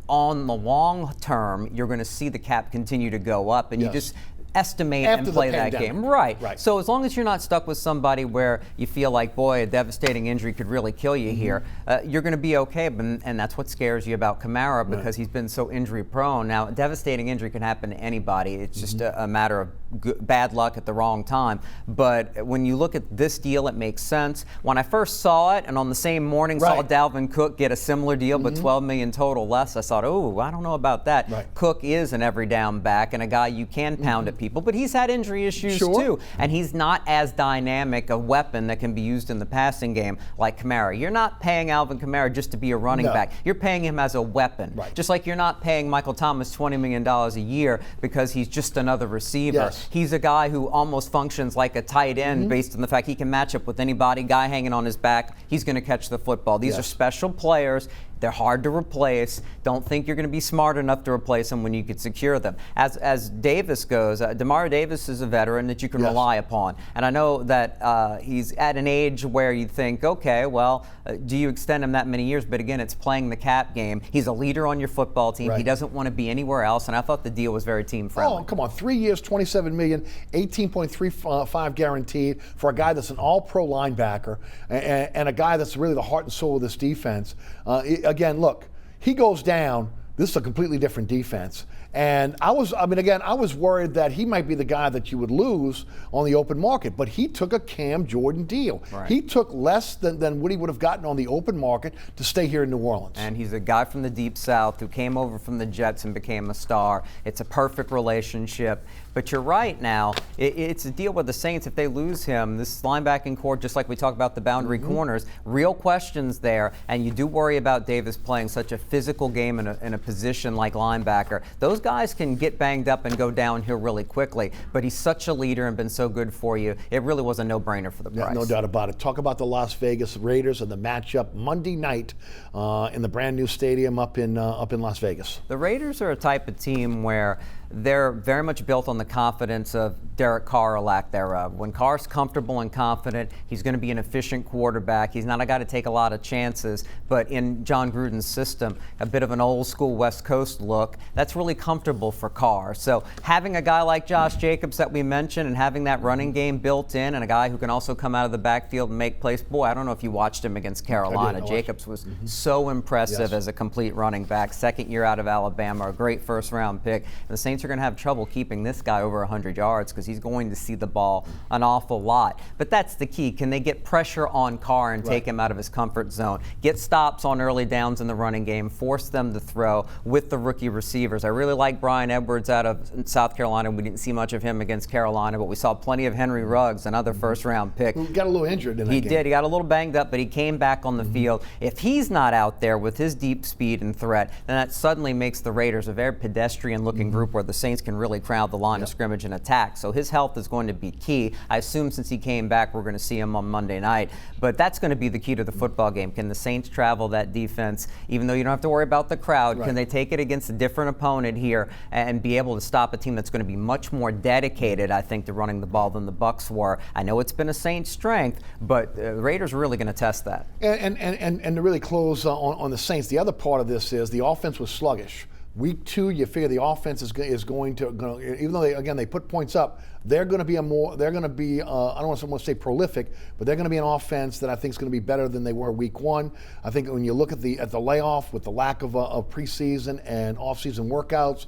On the long term, you're going to see the cap continue to go up, and you just estimate After and play the that pandemic. game. Right. So as long as you're not stuck with somebody where you feel like, boy, a devastating injury could really kill you here, you're going to be okay. And that's what scares you about Kamara, because he's been so injury prone. Now, a devastating injury can happen to anybody. It's just a matter of bad luck at the wrong time. But when you look at this deal, it makes sense. When I first saw it, and on the same morning saw Dalvin Cook get a similar deal, but $12 million total less, I thought, oh, I don't know about that. Cook is an every down back and a guy you can pound at people, but he's had injury issues too, and he's not as dynamic a weapon that can be used in the passing game like Kamara. You're not paying Alvin Kamara just to be a running back. You're paying him as a weapon. Just like you're not paying Michael Thomas $20 million a year because he's just another receiver. He's a guy who almost functions like a tight end based on the fact he can match up with anybody, guy hanging on his back, he's going to catch the football. These are special players. They're hard to replace. Don't think you're going to be smart enough to replace them when you could secure them. As Davis goes, Demario Davis is a veteran that you can rely upon. And I know that he's at an age where you think, okay, well, do you extend him that many years? But again, it's playing the cap game. He's a leader on your football team. He doesn't want to be anywhere else. And I thought the deal was very team friendly. Oh, come on. 3 years, $27 million, 18.35 guaranteed for a guy that's an all-pro linebacker and a guy that's really the heart and soul of this defense. Again, look, he goes down. This is a completely different defense. And I was worried that he might be the guy that you would lose on the open market, but he took a Cam Jordan deal. He took less than what he would have gotten on the open market to stay here in New Orleans. And he's a guy from the Deep South who came over from the Jets and became a star. It's a perfect relationship. But you're right now, it's a deal with the Saints. If they lose him, this linebacking core, just like we talk about the boundary corners, real questions there. And you do worry about Davis playing such a physical game in a position like linebacker. Those guys can get banged up and go downhill really quickly. But he's such a leader and been so good for you. It really was a no-brainer for the price. No doubt about it. Talk about the Las Vegas Raiders and the matchup Monday night in the brand new stadium up in Las Vegas. The Raiders are a type of team where they're very much built on the confidence of Derek Carr or lack thereof. When Carr's comfortable and confident, he's going to be an efficient quarterback. He's not a guy to take a lot of chances, but in John Gruden's system, a bit of an old school West Coast look, that's really comfortable for Carr. So having a guy like Josh Jacobs that we mentioned and having that running game built in and a guy who can also come out of the backfield and make plays. Boy, I don't know if you watched him against Carolina. Jacobs was so impressive as a complete running back. Second year out of Alabama, a great first round pick. And the Saints are going to have trouble keeping this guy over 100 yards because he's going to see the ball an awful lot. But that's the key. Can they get pressure on Carr and take him out of his comfort zone? Get stops on early downs in the running game, force them to throw with the rookie receivers. I really like Brian Edwards out of South Carolina. We didn't see much of him against Carolina, but we saw plenty of Henry Ruggs, another first-round pick. Who got a little injured in that game. He did. He got a little banged up, but he came back on the field. If he's not out there with his deep speed and threat, then that suddenly makes the Raiders a very pedestrian-looking group where the Saints can really crowd the line of scrimmage and attack. So his health is going to be key. I assume since he came back, we're going to see him on Monday night. But that's going to be the key to the football game. Can the Saints travel that defense, even though you don't have to worry about the crowd? Can they take it against a different opponent here and be able to stop a team that's going to be much more dedicated, I think, to running the ball than the Bucs were? I know it's been a Saints strength, but the Raiders are really going to test that. And to really close on the Saints, the other part of this is the offense was sluggish. Week 2, you figure the offense is going to, even though they put points up, they're going to be I don't want someone to say prolific, but they're going to be an offense that I think is going to be better than they were week 1. I think when you look at the layoff with the lack of preseason and off-season workouts,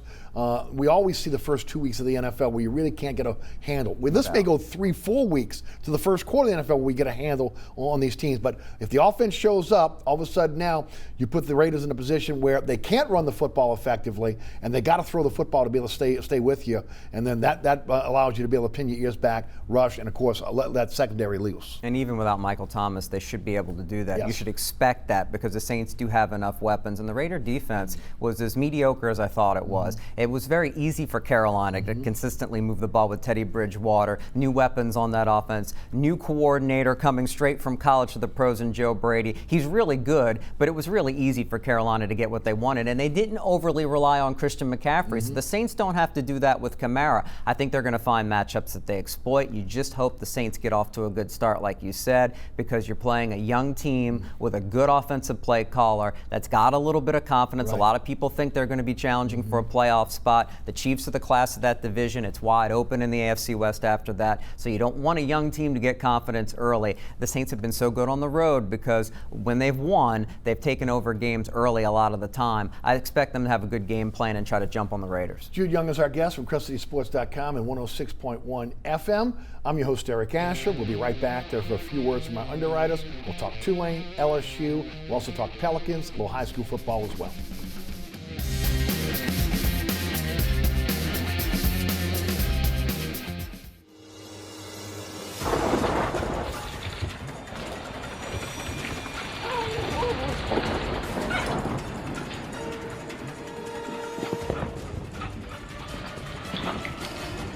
we always see the first 2 weeks of the NFL where you really can't get a handle. This may go 3-4 weeks to the first quarter of the NFL where we get a handle on these teams. But if the offense shows up, all of a sudden now you put the Raiders in a position where they can't run the football effectively, and they got to throw the football to be able to stay with you, and then that allows you to be able to pin your ears back, rush, and of course let that secondary loose. And even without Michael Thomas, they should be able to do that. You should expect that because the Saints do have enough weapons, and the Raider defense was as mediocre as I thought it was. It was very easy for Carolina to consistently move the ball with Teddy Bridgewater, new weapons on that offense, new coordinator coming straight from college to the pros in Joe Brady. He's really good, but it was really easy for Carolina to get what they wanted, and they didn't overly rely on Christian McCaffrey. So the Saints don't have to do that with Kamara. I think they're going to find matchups that they exploit. You just hope the Saints get off to a good start, like you said, because you're playing a young team with a good offensive play caller that's got a little bit of confidence. A lot of people think they're going to be challenging for a playoff spot. The Chiefs are the class of that division. It's wide open in the AFC West after that. So you don't want a young team to get confidence early. The Saints have been so good on the road because when they've won, they've taken over games early a lot of the time. I expect them to have a good game plan and try to jump on the Raiders. Jude Young is our guest from CrescentCitySports.com and 106.9 103.1 FM. I'm your host, Eric Asher. We'll be right back there for a few words from our underwriters. We'll talk Tulane, LSU. We'll also talk Pelicans, a little high school football as well.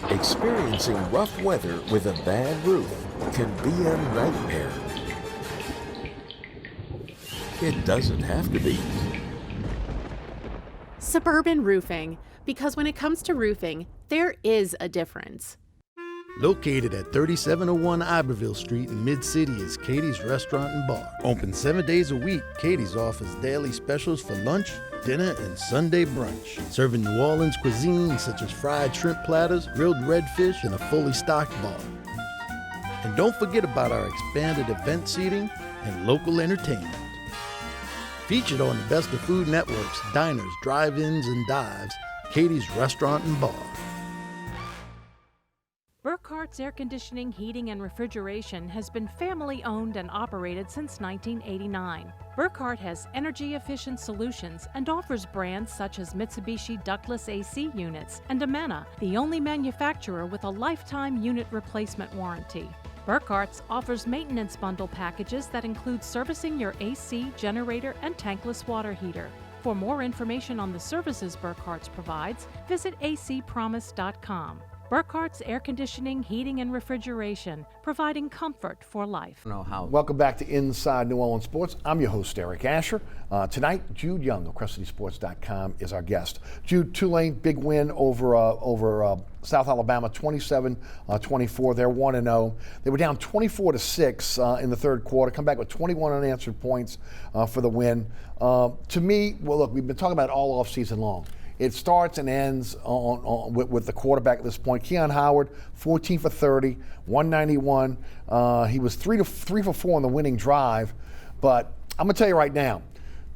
Experiencing rough weather with a bad roof can be a nightmare. It doesn't have to be. Suburban Roofing, because when it comes to roofing, there is a difference. Located at 3701 Iberville Street in Mid-City is Katie's Restaurant and Bar. Open 7 days a week, Katie's offers daily specials for lunch, dinner, and Sunday brunch. Serving New Orleans cuisine such as fried shrimp platters, grilled redfish, and a fully stocked bar. And don't forget about our expanded event seating and local entertainment. Featured on the Best of Food Network's diners, drive-ins, and dives, Katie's Restaurant and Bar. Burkhart's Air Conditioning, Heating, and Refrigeration has been family-owned and operated since 1989. Burkhart has energy-efficient solutions and offers brands such as Mitsubishi ductless AC units and Amana, the only manufacturer with a lifetime unit replacement warranty. Burkhart's offers maintenance bundle packages that include servicing your AC, generator, and tankless water heater. For more information on the services Burkhart's provides, visit acpromise.com. Burkhart's Air Conditioning, Heating, and Refrigeration, providing comfort for life. Welcome back to Inside New Orleans Sports. I'm your host, Eric Asher. Tonight, Jude Young of CrescentCitySports.com is our guest. Jude, Tulane, big win over South Alabama, 27-24. They're 1-0. They were down 24-6 in the third quarter, come back with 21 unanswered points for the win. To me, well, look, we've been talking about it all offseason long. It starts and ends with the quarterback at this point. Keon Howard, 14 for 30, 191. He was 3 for 4 on the winning drive. But I'm going to tell you right now,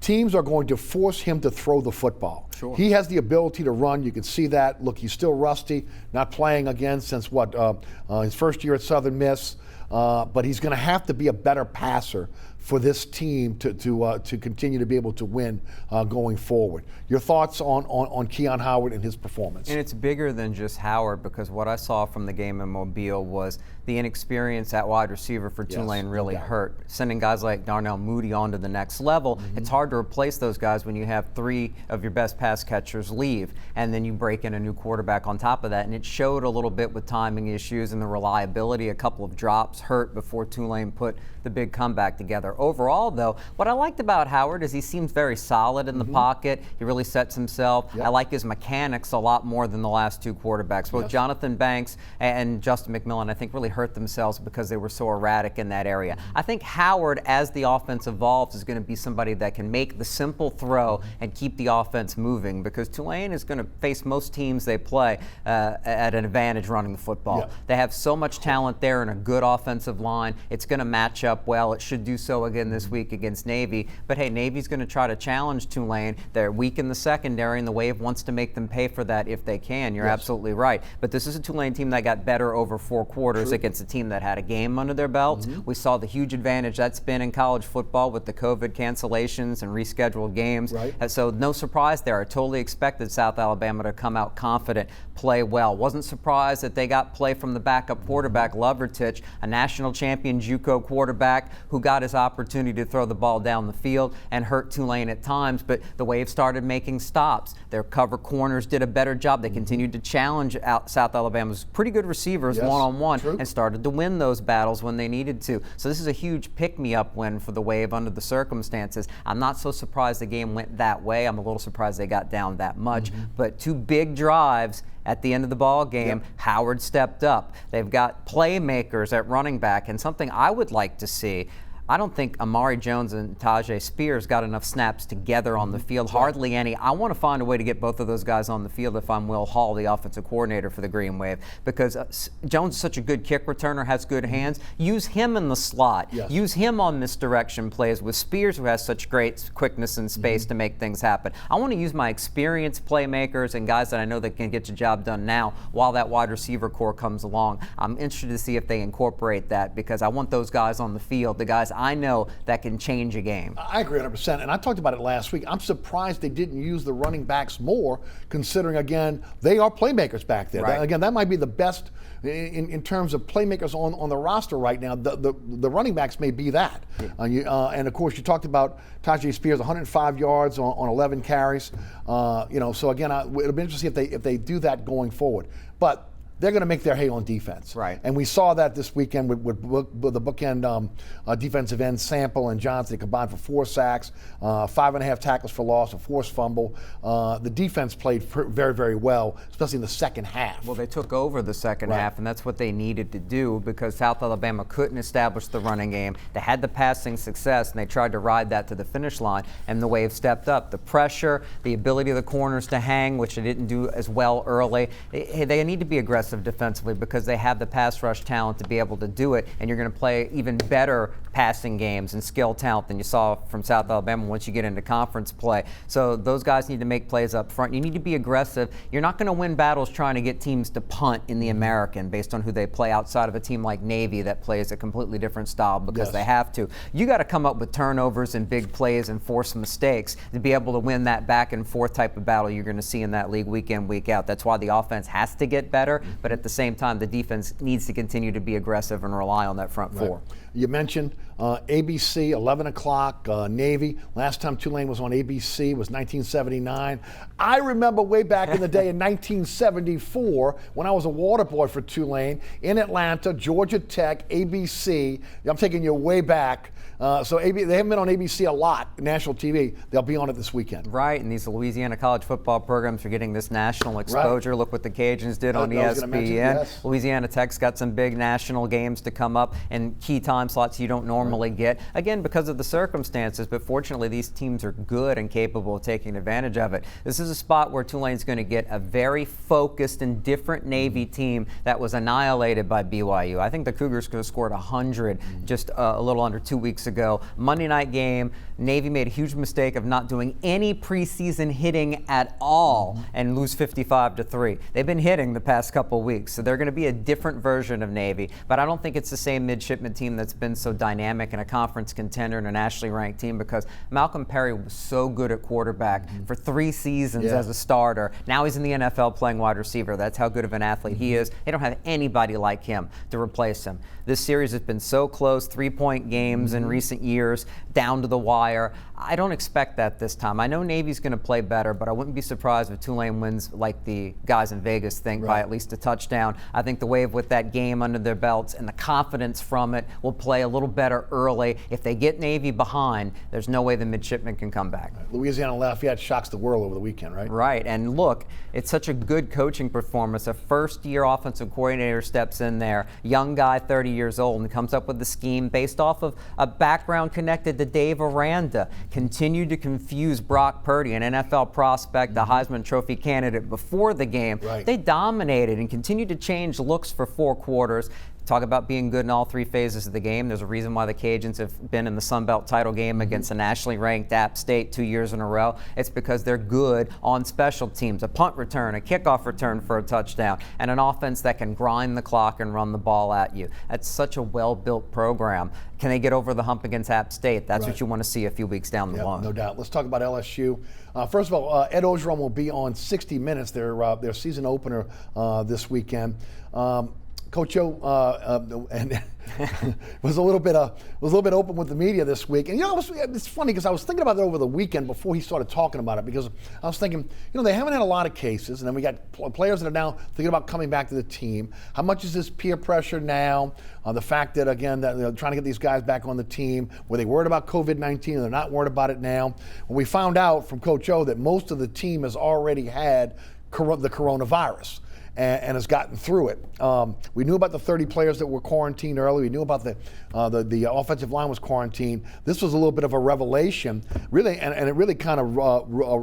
teams are going to force him to throw the football. Sure. He has the ability to run. You can see that. Look, he's still rusty, not playing again since his first year at Southern Miss. But he's going to have to be a better passer for this team to continue to be able to win going forward. Your thoughts on Keon Howard and his performance? And it's bigger than just Howard, because what I saw from the game in Mobile was the inexperience at wide receiver for Tulane really hurt. Sending guys like Darnell Moody on to the next level, it's hard to replace those guys when you have 3 of your best pass catchers leave, and then you break in a new quarterback on top of that. And it showed a little bit with timing issues and the reliability. A couple of drops hurt before Tulane put the big comeback together. Overall, though, what I liked about Howard is he seems very solid in the pocket. He really sets himself. I like his mechanics a lot more than the last 2 quarterbacks. Both Jonathan Banks and Justin McMillan, I think, really hurt themselves because they were so erratic in that area. I think Howard, as the offense evolves, is going to be somebody that can make the simple throw and keep the offense moving, because Tulane is going to face most teams they play at an advantage running the football. They have so much talent there and a good offensive line. It's going to match up well. It should do so again this week against Navy. But hey, Navy's going to try to challenge Tulane. They're weak in the secondary, and the Wave wants to make them pay for that if they can. You're absolutely right. But this is a Tulane team that got better over 4 quarters against a team that had a game under their belts. We saw the huge advantage that's been in college football with the COVID cancellations and rescheduled games. So no surprise there. I totally expected South Alabama to come out confident, play well. Wasn't surprised that they got play from the backup quarterback, Lovertich, a national champion JUCO quarterback who got his opportunity to throw the ball down the field and hurt Tulane at times, but the Wave started making stops. Their cover corners did a better job. They continued to challenge out South Alabama's pretty good receivers one-on-one and started to win those battles when they needed to. So this is a huge pick-me-up win for the Wave under the circumstances. I'm not so surprised the game went that way. I'm a little surprised they got down that much, but 2 big drives at the end of the ball game. Howard stepped up. They've got playmakers at running back, and something I would like to see, I don't think Amari Jones and Tajay Spears got enough snaps together on the field, hardly any. I want to find a way to get both of those guys on the field if I'm Will Hall, the offensive coordinator for the Green Wave, because Jones is such a good kick returner, has good hands. Use him in the slot. Yes. Use him on misdirection plays with Spears, who has such great quickness and space to make things happen. I want to use my experienced playmakers and guys that I know that can get the job done now while that wide receiver core comes along. I'm interested to see if they incorporate that, because I want those guys on the field, the guys I know that can change a game. I agree 100%, and I talked about it last week. I'm surprised they didn't use the running backs more, considering, again, they are playmakers back there. Right. Again, that might be the best in terms of playmakers on the roster right now. The running backs may be that. And of course, you talked about Tajay Spears, 105 yards on 11 carries. So again, it'll be interesting to see if they do that going forward. But they're going to make their hay on defense. Right. And we saw that this weekend with the bookend defensive end Sample and Johnson. They combined for 4 sacks, 5.5 tackles for loss, a forced fumble. The defense played very, very well, especially in the second half. Well, they took over the second half, and that's what they needed to do, because South Alabama couldn't establish the running game. They had the passing success, and they tried to ride that to the finish line, and the Wave stepped up. The pressure, the ability of the corners to hang, which they didn't do as well early. They need to be aggressive defensively, because they have the pass rush talent to be able to do it, and you're going to play even better passing games and skill talent than you saw from South Alabama once you get into conference play. So those guys need to make plays up front. You need to be aggressive. You're not going to win battles trying to get teams to punt in the American based on who they play, outside of a team like Navy that plays a completely different style because they have to. You got to come up with turnovers and big plays and force mistakes to be able to win that back and forth type of battle you're going to see in that league week in, week out. That's why the offense has to get better, but at the same time, the defense needs to continue to be aggressive and rely on that front four. You mentioned ABC, 11 o'clock, Navy. Last time Tulane was on ABC was 1979. I remember way back in the day in 1974 when I was a water boy for Tulane in Atlanta, Georgia Tech, ABC. I'm taking you way back. So they haven't been on ABC a lot, national TV. They'll be on it this weekend. Right, and these Louisiana college football programs are getting this national exposure. Right. Look what the Cajuns did on ESPN. Yes. Louisiana Tech's got some big national games to come up and key time slots you don't normally get. Again, because of the circumstances, but fortunately these teams are good and capable of taking advantage of it. This is a spot where Tulane's going to get a very focused and different Navy team that was annihilated by BYU. I think the Cougars could have scored 100 just a little under 2 weeks ago. Monday night game, Navy made a huge mistake of not doing any preseason hitting at all and lose 55-3. They've been hitting the past couple weeks, so they're going to be a different version of Navy, but I don't think it's the same midshipman team that's been so dynamic and a conference contender and a nationally ranked team, because Malcolm Perry was so good at quarterback for 3 seasons as a starter. Now he's in the NFL playing wide receiver. That's how good of an athlete he is. They don't have anybody like him to replace him. This series has been so close, 3-point games in recent years, down to the wire. I don't expect that this time. I know Navy's going to play better, but I wouldn't be surprised if Tulane wins like the guys in Vegas think by at least a touchdown. I think the Wave, with that game under their belts and the confidence from it, will play a little better early. If they get Navy behind, there's no way the midshipmen can come back. Louisiana Lafayette shocks the world over the weekend, right? Right, and look, it's such a good coaching performance. A first-year offensive coordinator steps in there, young guy, 30 years old, and comes up with the scheme based off of a background connected to Dave Aranda. Continued to confuse Brock Purdy, an NFL prospect, the Heisman Trophy candidate before the game. They dominated and continued to change looks for 4 quarters. Talk about being good in all 3 phases of the game. There's a reason why the Cajuns have been in the Sun Belt title game against a nationally ranked App State 2 years in a row. It's because they're good on special teams, a punt return, a kickoff return for a touchdown, and an offense that can grind the clock and run the ball at you. That's such a well-built program. Can they get over the hump against App State? That's what you want to see a few weeks down the line. No doubt. Let's talk about LSU. First of all, Ed Ogeron will be on 60 Minutes, their season opener this weekend. Coach O and was a little bit open with the media this week, and it's funny because I was thinking about it over the weekend before he started talking about it, because I was thinking, they haven't had a lot of cases, and then we got players that are now thinking about coming back to the team. How much is this peer pressure now? The fact that, again, that they're trying to get these guys back on the team. Were they worried about COVID-19 and they're not worried about it now? When we found out from Coach O that most of the team has already had the coronavirus. and has gotten through it. We knew about the 30 players that were quarantined early. We knew about the offensive line was quarantined. This was a little bit of a revelation, really, and it really kind of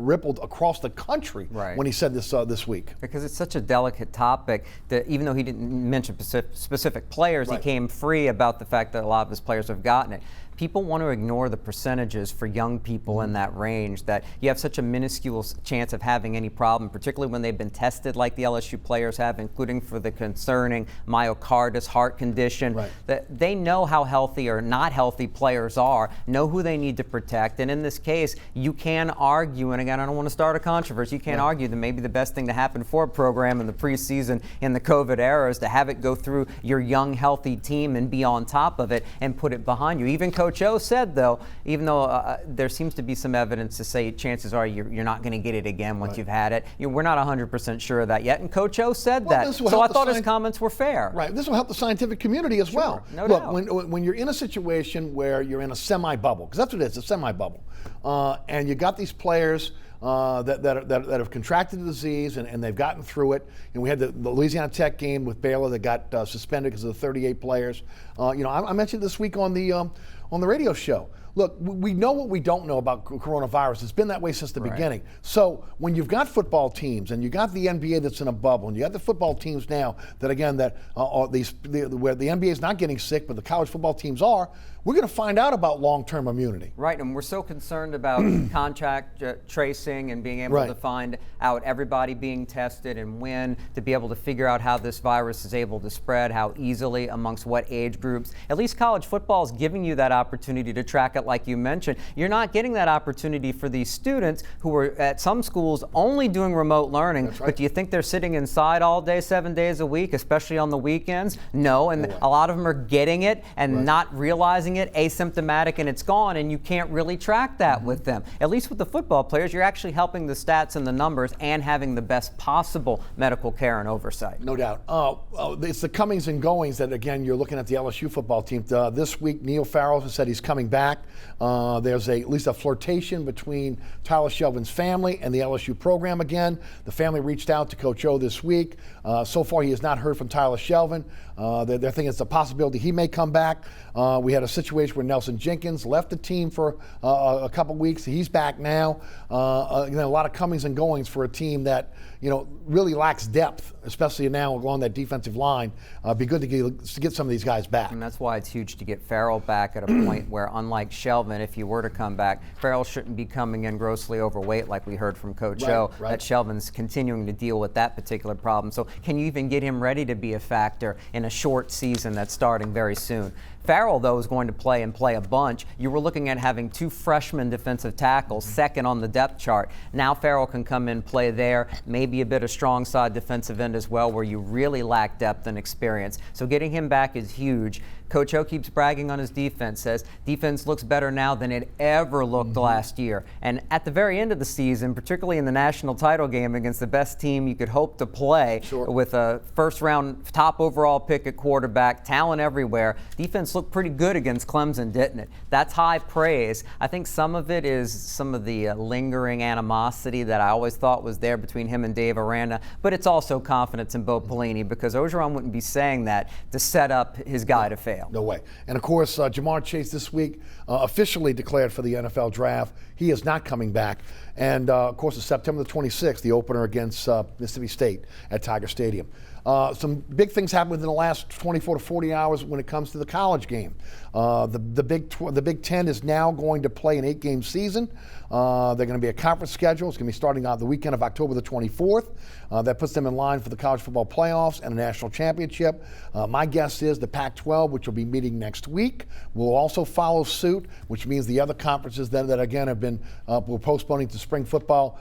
rippled across the country when he said this week. Because it's such a delicate topic that even though he didn't mention specific players, he came free about the fact that a lot of his players have gotten it. People want to ignore the percentages for young people in that range, that you have such a minuscule chance of having any problem, particularly when they've been tested like the LSU players have, including for the concerning myocarditis heart condition. That they know how healthy or not healthy players are, know who they need to protect. And in this case, you can argue, and again, I don't want to start a controversy, you can't argue that maybe the best thing to happen for a program in the preseason in the COVID era is to have it go through your young, healthy team and be on top of it and put it behind you. Even Coach O said, though, even though there seems to be some evidence to say chances are you're not going to get it again once you've had it, we're not 100% sure of that yet. And Coach O said that. So I thought his comments were fair. Right. This will help the scientific community as well. No Look, doubt. when you're in a situation where you're in a semi-bubble, because that's what it is, a semi-bubble, and you got these players that have contracted the disease and they've gotten through it. And we had the Louisiana Tech game with Baylor that got suspended because of the 38 players. I mentioned this week on the radio show. Look, we know what we don't know about coronavirus. It's been that way since the beginning. So when you've got football teams and you got the NBA that's in a bubble, and you got the football teams now that again where the NBA is not getting sick, but the college football teams are, we're going to find out about long-term immunity. Right, and we're so concerned about contact tracing and being able to find out everybody being tested and when, to be able to figure out how this virus is able to spread, how easily, amongst what age groups. At least college football is giving you that opportunity to track it like you mentioned. You're not getting that opportunity for these students who are at some schools only doing remote learning. But do you think they're sitting inside all day, 7 days a week, especially on the weekends? No, and a lot of them are getting it and not realizing it, asymptomatic, and it's gone, and you can't really track that with them. At least with the football players, you're actually helping the stats and the numbers and having the best possible medical care and oversight. No doubt. It's the comings and goings that, again, you're looking at the LSU football team. This week, Neil Farrell has said he's coming back. There's at least a flirtation between Tyler Shelvin's family and the LSU program again. The family reached out to Coach O this week. So far, he has not heard from Tyler Shelvin. They're thinking it's a possibility he may come back. We had a situation where Nelson Jenkins left the team for a couple weeks. He's back now. A lot of comings and goings for a team that really lacks depth, especially now along that defensive line. Be good to get some of these guys back. And that's why it's huge to get Farrell back at a point where, unlike Shelvin, if he were to come back, Farrell shouldn't be coming in grossly overweight like we heard from Coach O. That Shelvin's continuing to deal with that particular problem. So can you even get him ready to be a factor in a short season that's starting very soon? Farrell, though, is going to play a bunch. You were looking at having two freshman defensive tackles, second on the depth chart. Now Farrell can come in, play there, maybe a bit of strong side defensive end as well, where you really lack depth and experience. So getting him back is huge. Coach O keeps bragging on his defense, says defense looks better now than it ever looked last year. And at the very end of the season, particularly in the national title game against the best team you could hope to play, with a first-round top overall pick at quarterback, talent everywhere, defense looked pretty good against Clemson, didn't it? That's high praise. I think some of it is some of the lingering animosity that I always thought was there between him and Dave Aranda, but it's also confidence in Bo Pelini, because Orgeron wouldn't be saying that to set up his guy to fail. No way. And of course, Jamar Chase this week officially declared for the NFL draft. He is not coming back. And of course, it's September the 26th, the opener against Mississippi State at Tiger Stadium. Some big things happened within the last 24 to 40 hours when it comes to the college game. The Big Ten is now going to play an 8-game season. They're going to be a conference schedule. It's going to be starting on the weekend of October the 24th. That puts them in line for the college football playoffs and a national championship. My guess is the Pac-12, which will be meeting next week, will also follow suit, which means the other conferences then that again have been we're postponing to spring football.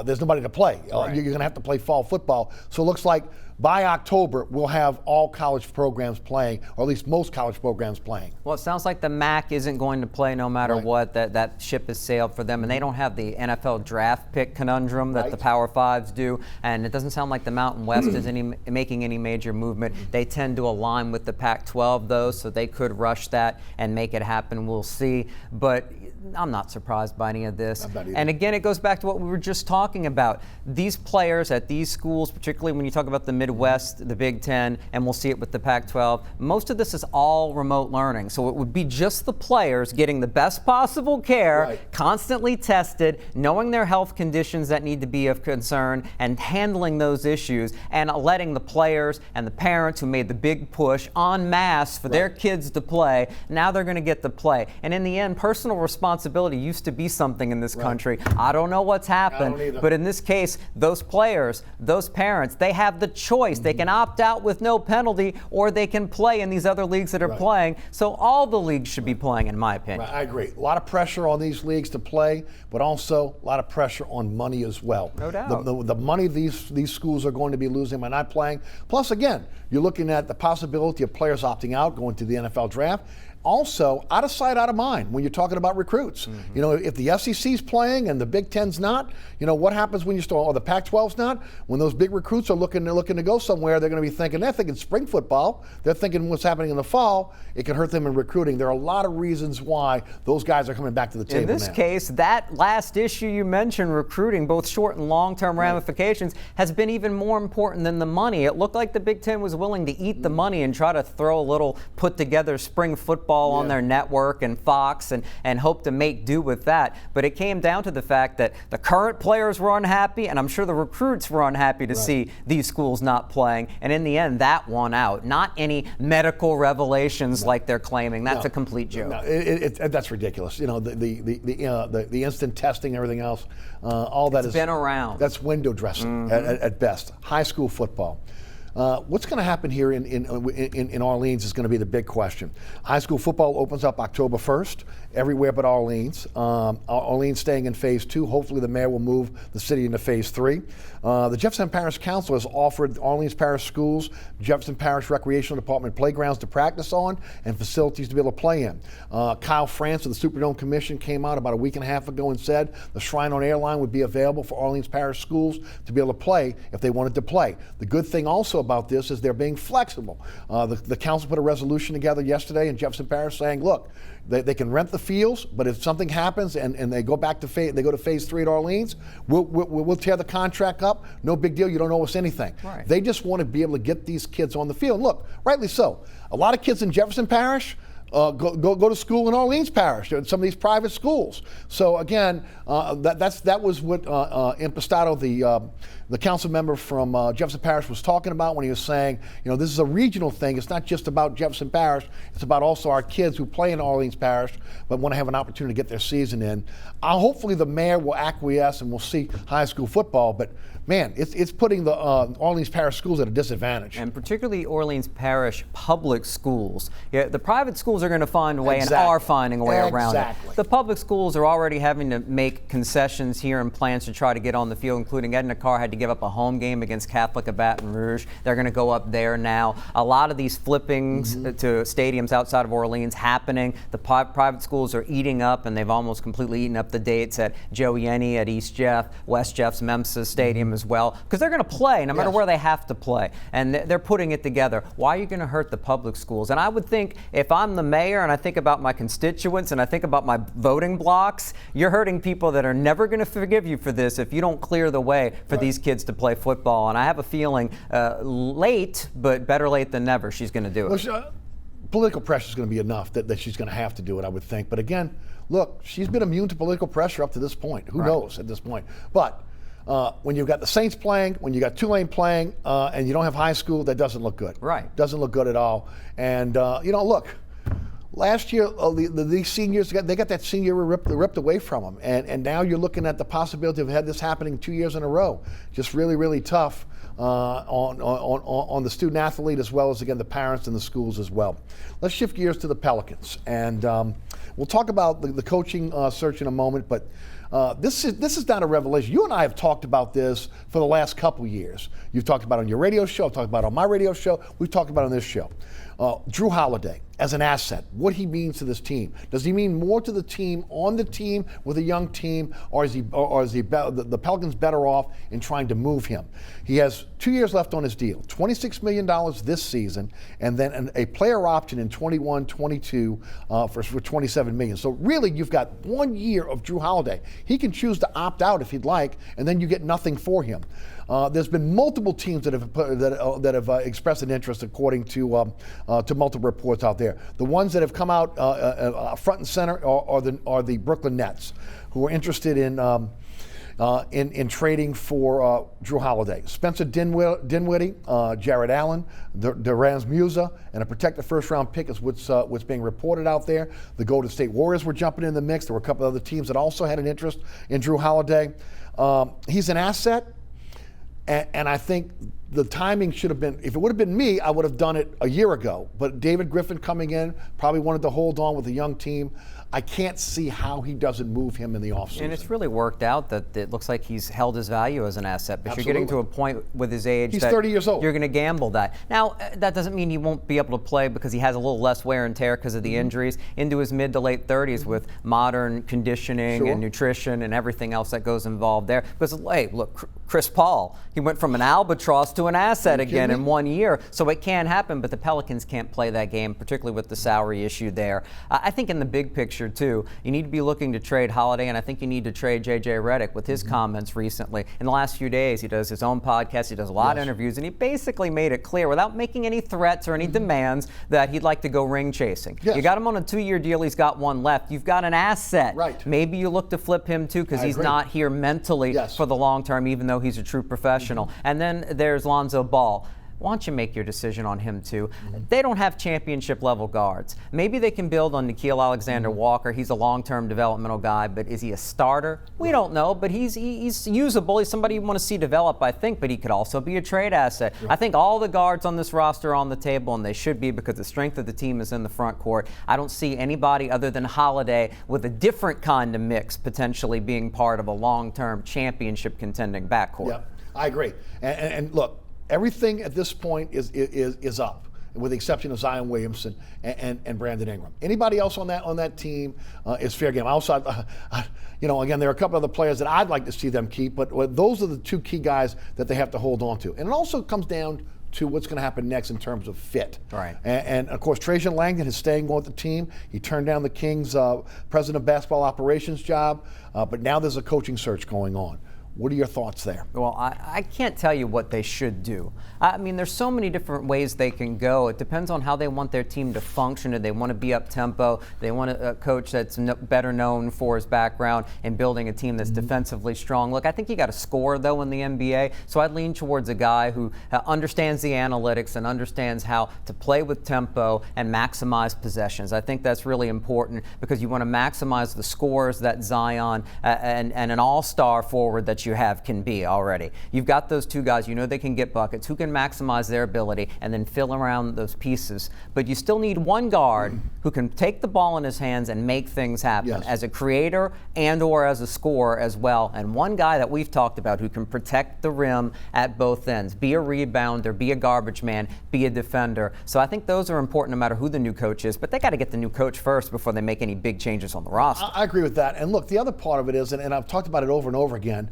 There's nobody to play. You're going to have to play fall football. So it looks like by October, we'll have all college programs playing, or at least most college programs playing. Well, it sounds like the MAC isn't going to play no matter what. That ship has sailed for them, and they don't have the NFL draft pick conundrum that the Power Fives do, and it doesn't sound like the Mountain West is making any major movement. They tend to align with the Pac-12, though, so they could rush that and make it happen. We'll see. But I'm not surprised by any of this. I'm not either. And again, it goes back to what we were just talking about. These players at these schools, particularly when you talk about the Midwest, the Big Ten, and we'll see it with the Pac-12, most of this is all remote learning. So it would be just the players getting the best possible care, constantly tested, knowing their health conditions that need to be of concern, and handling those issues, and letting the players and the parents who made the big push en masse for their kids to play, now they're going to get to play. And in the end, personal responsibility used to be something in this country. I don't know what's happened, but in this case, those players, those parents, they have the choice. They can opt out with no penalty, or they can play in these other leagues that are playing. So all the leagues should be playing, in my opinion. I agree. A lot of pressure on these leagues to play, but also a lot of pressure on money as well. No doubt. The money these schools are going to be losing by not playing. Plus, again, you're looking at the possibility of players opting out, going to the NFL draft. Also, out of sight, out of mind when you're talking about recruits. You know, if the SEC's playing and the Big Ten's not, you know, what happens when you start, or the Pac-12's not? When those big recruits are looking to go somewhere, they're going to be thinking, they're thinking spring football. They're thinking what's happening in the fall. It can hurt them in recruiting. There are a lot of reasons why those guys are coming back to the table now. In this case, that last issue you mentioned, recruiting, both short and long-term ramifications, has been even more important than the money. It looked like the Big Ten was willing to eat the money and try to throw a little put-together spring football on their network and Fox and hope to make do with that. But it came down to the fact that the current players were unhappy, and I'm sure the recruits were unhappy to see these schools not playing. And in the end, that won out. Not any medical revelations like they're claiming. That's a complete joke. No, that's ridiculous. You know, the instant testing, everything else, all that it's been around. That's window dressing at best. High school football. What's going to happen here in Orleans is going to be the big question. High school football opens up October 1st, everywhere but Orleans. Orleans staying in Phase 2. Hopefully the mayor will move the city into Phase 3. The Jefferson Parish Council has offered Orleans Parish schools, Jefferson Parish Recreational Department playgrounds to practice on and facilities to be able to play in. Kyle France of the Superdome Commission came out about a week and a half ago and said the Shrine on Airline would be available for Orleans Parish schools to be able to play if they wanted to play. The good thing also about this is they're being flexible. The council put a resolution together yesterday in Jefferson Parish saying, look, they can rent the fields, but if something happens and they go back to Phase 3 at Orleans, we'll tear the contract up. No big deal. You don't owe us anything. Right. They just want to be able to get these kids on the field. Look, rightly so. A lot of kids in Jefferson Parish go to school in Orleans Parish, some of these private schools. So again, that was what Impastato, the council member from Jefferson Parish, was talking about when he was saying, you know, this is a regional thing. It's not just about Jefferson Parish. It's about also our kids who play in Orleans Parish but want to have an opportunity to get their season in. Hopefully the mayor will acquiesce and we'll see high school football. But man, it's putting the Orleans Parish schools at a disadvantage. And particularly Orleans Parish public schools. Yeah, the private schools are going to find a way and are finding a way around it. The public schools are already having to make concessions here and plans to try to get on the field, including Edna Carr had to give up a home game against Catholic of Baton Rouge. They're going to go up there now. A lot of these flippings to stadiums outside of Orleans happening. The private schools are eating up, and they've almost completely eaten up the dates at Joe Yenny, at East Jeff, West Jeff's Memphis Stadium as well, because they're going to play no matter where they have to play, and they're putting it together. Why are you going to hurt the public schools? And I would think if I'm the mayor and I think about my constituents and I think about my voting blocks, you're hurting people that are never going to forgive you for this if you don't clear the way for these kids to play football. And I have a feeling late, but better late than never, she's going to do it. Well, political pressure is going to be enough that she's going to have to do it, I would think. But again, look, she's been immune to political pressure up to this point. Who knows at this point? But when you've got the Saints playing, when you got Tulane playing, and you don't have high school, that doesn't look good. Right. Doesn't look good at all. And, look, last year, these seniors, they got that senior ripped away from them. And now you're looking at the possibility of had this happening 2 years in a row. Just really, really tough on the student athlete as well as, again, the parents and the schools as well. Let's shift gears to the Pelicans. And we'll talk about the coaching search in a moment, but this is not a revelation. You and I have talked about this for the last couple years. You've talked about it on your radio show. I've talked about it on my radio show. We've talked about it on this show. Drew Holiday as an asset, what he means to this team. Does he mean more to the team, on the team, with a young team, or is the Pelicans better off in trying to move him? He has 2 years left on his deal, $26 million this season, and then a player option in 21-22 for $27 million. So really, you've got 1 year of Jrue Holiday. He can choose to opt out if he'd like, and then you get nothing for him. There's been multiple teams that have expressed an interest, according to multiple reports out there. The ones that have come out front and center are the Brooklyn Nets, who are interested in trading for Jrue Holiday. Spencer Dinwiddie, Jared Allen, Durans Musa, and a protected first-round pick is what's being reported out there. The Golden State Warriors were jumping in the mix. There were a couple of other teams that also had an interest in Jrue Holiday. He's an asset. And I think the timing should have been, if it would have been me, I would have done it a year ago. But David Griffin coming in probably wanted to hold on with a young team. I can't see how he doesn't move him in the offseason. And it's really worked out that it looks like he's held his value as an asset. But Absolutely. You're getting to a point with his age he's that 30 years old. You're going to gamble that. Now, that doesn't mean he won't be able to play because he has a little less wear and tear because of the injuries into his mid to late 30s with modern conditioning and nutrition and everything else that goes involved there. Because, hey, look, Chris Paul, he went from an albatross to an asset again in 1 year. So it can happen, but the Pelicans can't play that game, particularly with the salary issue there. I think in the big picture, too, you need to be looking to trade Holiday, and I think you need to trade J.J. Redick with his comments recently. In the last few days, he does his own podcast, he does a lot of interviews, and he basically made it clear, without making any threats or any demands, that he'd like to go ring chasing. You got him on a 2-year deal, he's got one left. You've got an asset. Maybe you look to flip him, too, because he's not here mentally for the long term, even though he's a true professional. And then there's Lonzo Ball. Why don't you make your decision on him, too? They don't have championship-level guards. Maybe they can build on Nickeil Alexander-Walker. He's a long-term developmental guy, but is he a starter? We don't know, but he's usable. He's somebody you want to see develop, I think, but he could also be a trade asset. I think all the guards on this roster are on the table, and they should be because the strength of the team is in the front court. I don't see anybody other than Holiday with a different kind of mix potentially being part of a long-term championship-contending backcourt. Yeah, I agree. And look, everything at this point is up, with the exception of Zion Williamson and Brandon Ingram. Anybody else on that team is fair game. Also, again, there are a couple other players that I'd like to see them keep, but those are the two key guys that they have to hold on to. And it also comes down to what's going to happen next in terms of fit. And of course, Trajan Langdon is staying on with the team. He turned down the Kings' president of basketball operations job, but now there's a coaching search going on. What are your thoughts there? Well, I can't tell you what they should do. I mean, there's so many different ways they can go. It depends on how they want their team to function. Do they want to be up-tempo? They want a coach that's better known for his background in building a team that's defensively strong. Look, I think you got to score, though, in the NBA. So I'd lean towards a guy who understands the analytics and understands how to play with tempo and maximize possessions. I think that's really important because you want to maximize the scores that Zion and an all-star forward that you have can be already. You've got those two guys, you know they can get buckets, who can maximize their ability and then fill around those pieces. But you still need one guard who can take the ball in his hands and make things happen as a creator and or as a scorer as well. And one guy that we've talked about who can protect the rim at both ends, be a rebounder, be a garbage man, be a defender. So I think those are important no matter who the new coach is, but they got to get the new coach first before they make any big changes on the roster. I agree with that. And look, the other part of it is, and I've talked about it over and over again,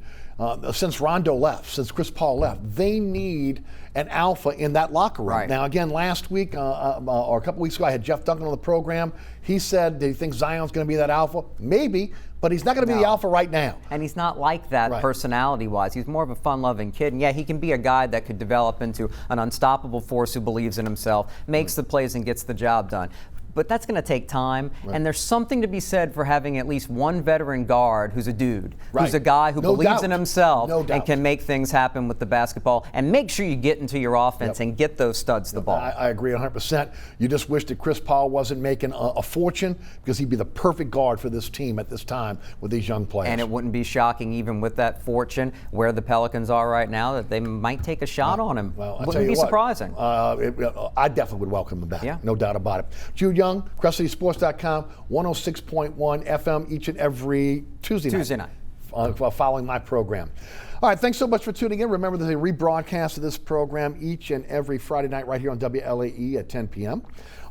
since Rondo left, since Chris Paul left, they need an alpha in that locker room. Now, again, last week or a couple weeks ago, I had Jeff Duncan on the program. He said, do you think Zion's going to be that alpha? Maybe, but he's not going to be the alpha right now. And he's not like that personality-wise. He's more of a fun-loving kid. And yeah, he can be a guy that could develop into an unstoppable force who believes in himself, makes the plays and gets the job done. But that's going to take time, and there's something to be said for having at least one veteran guard who's a dude, who's a guy who believes in himself and can make things happen with the basketball, and make sure you get into your offense and get those studs the ball. I agree 100%. You just wish that Chris Paul wasn't making a fortune, because he'd be the perfect guard for this team at this time with these young players. And it wouldn't be shocking, even with that fortune, where the Pelicans are right now, that they might take a shot on him. Well, wouldn't be surprising. I definitely would welcome him back, no doubt about it. Jude Young, CrestCitySports.com, 106.1 FM each and every Tuesday night. Following my program. All right, thanks so much for tuning in. Remember, there's a rebroadcast of this program each and every Friday night right here on WLAE at 10 p.m.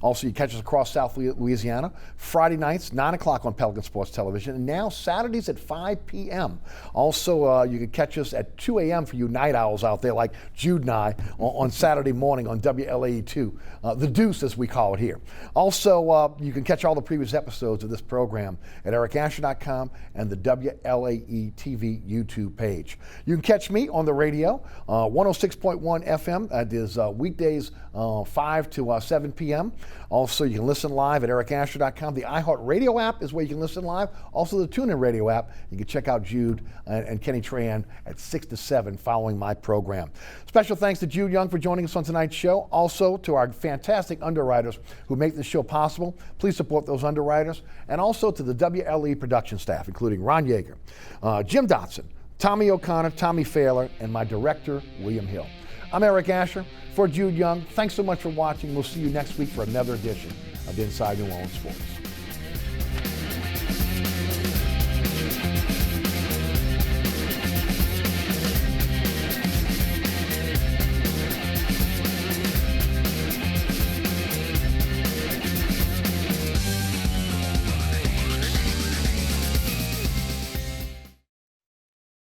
Also, you catch us across South Louisiana, Friday nights, 9 o'clock on Pelican Sports Television, and now Saturdays at 5 p.m. Also, you can catch us at 2 a.m. for you night owls out there like Jude and I on Saturday morning on WLAE-2, the Deuce as we call it here. Also, you can catch all the previous episodes of this program at ericasher.com and the WLAE-TV YouTube page. You can catch me on the radio, 106.1 FM. That is weekdays 5 to 7 p.m. Also, you can listen live at ericasher.com. The iHeartRadio app is where you can listen live. Also, the TuneIn Radio app. You can check out Jude and Kenny Tran at 6 to 7 following my program. Special thanks to Jude Young for joining us on tonight's show. Also, to our fantastic underwriters who make this show possible. Please support those underwriters. And also to the WLE production staff, including Ron Yeager, Jim Dotson, Tommy O'Connor, Tommy Failer, and my director, William Hill. I'm Eric Asher for Jude Young. Thanks so much for watching. We'll see you next week for another edition of Inside New Orleans Sports.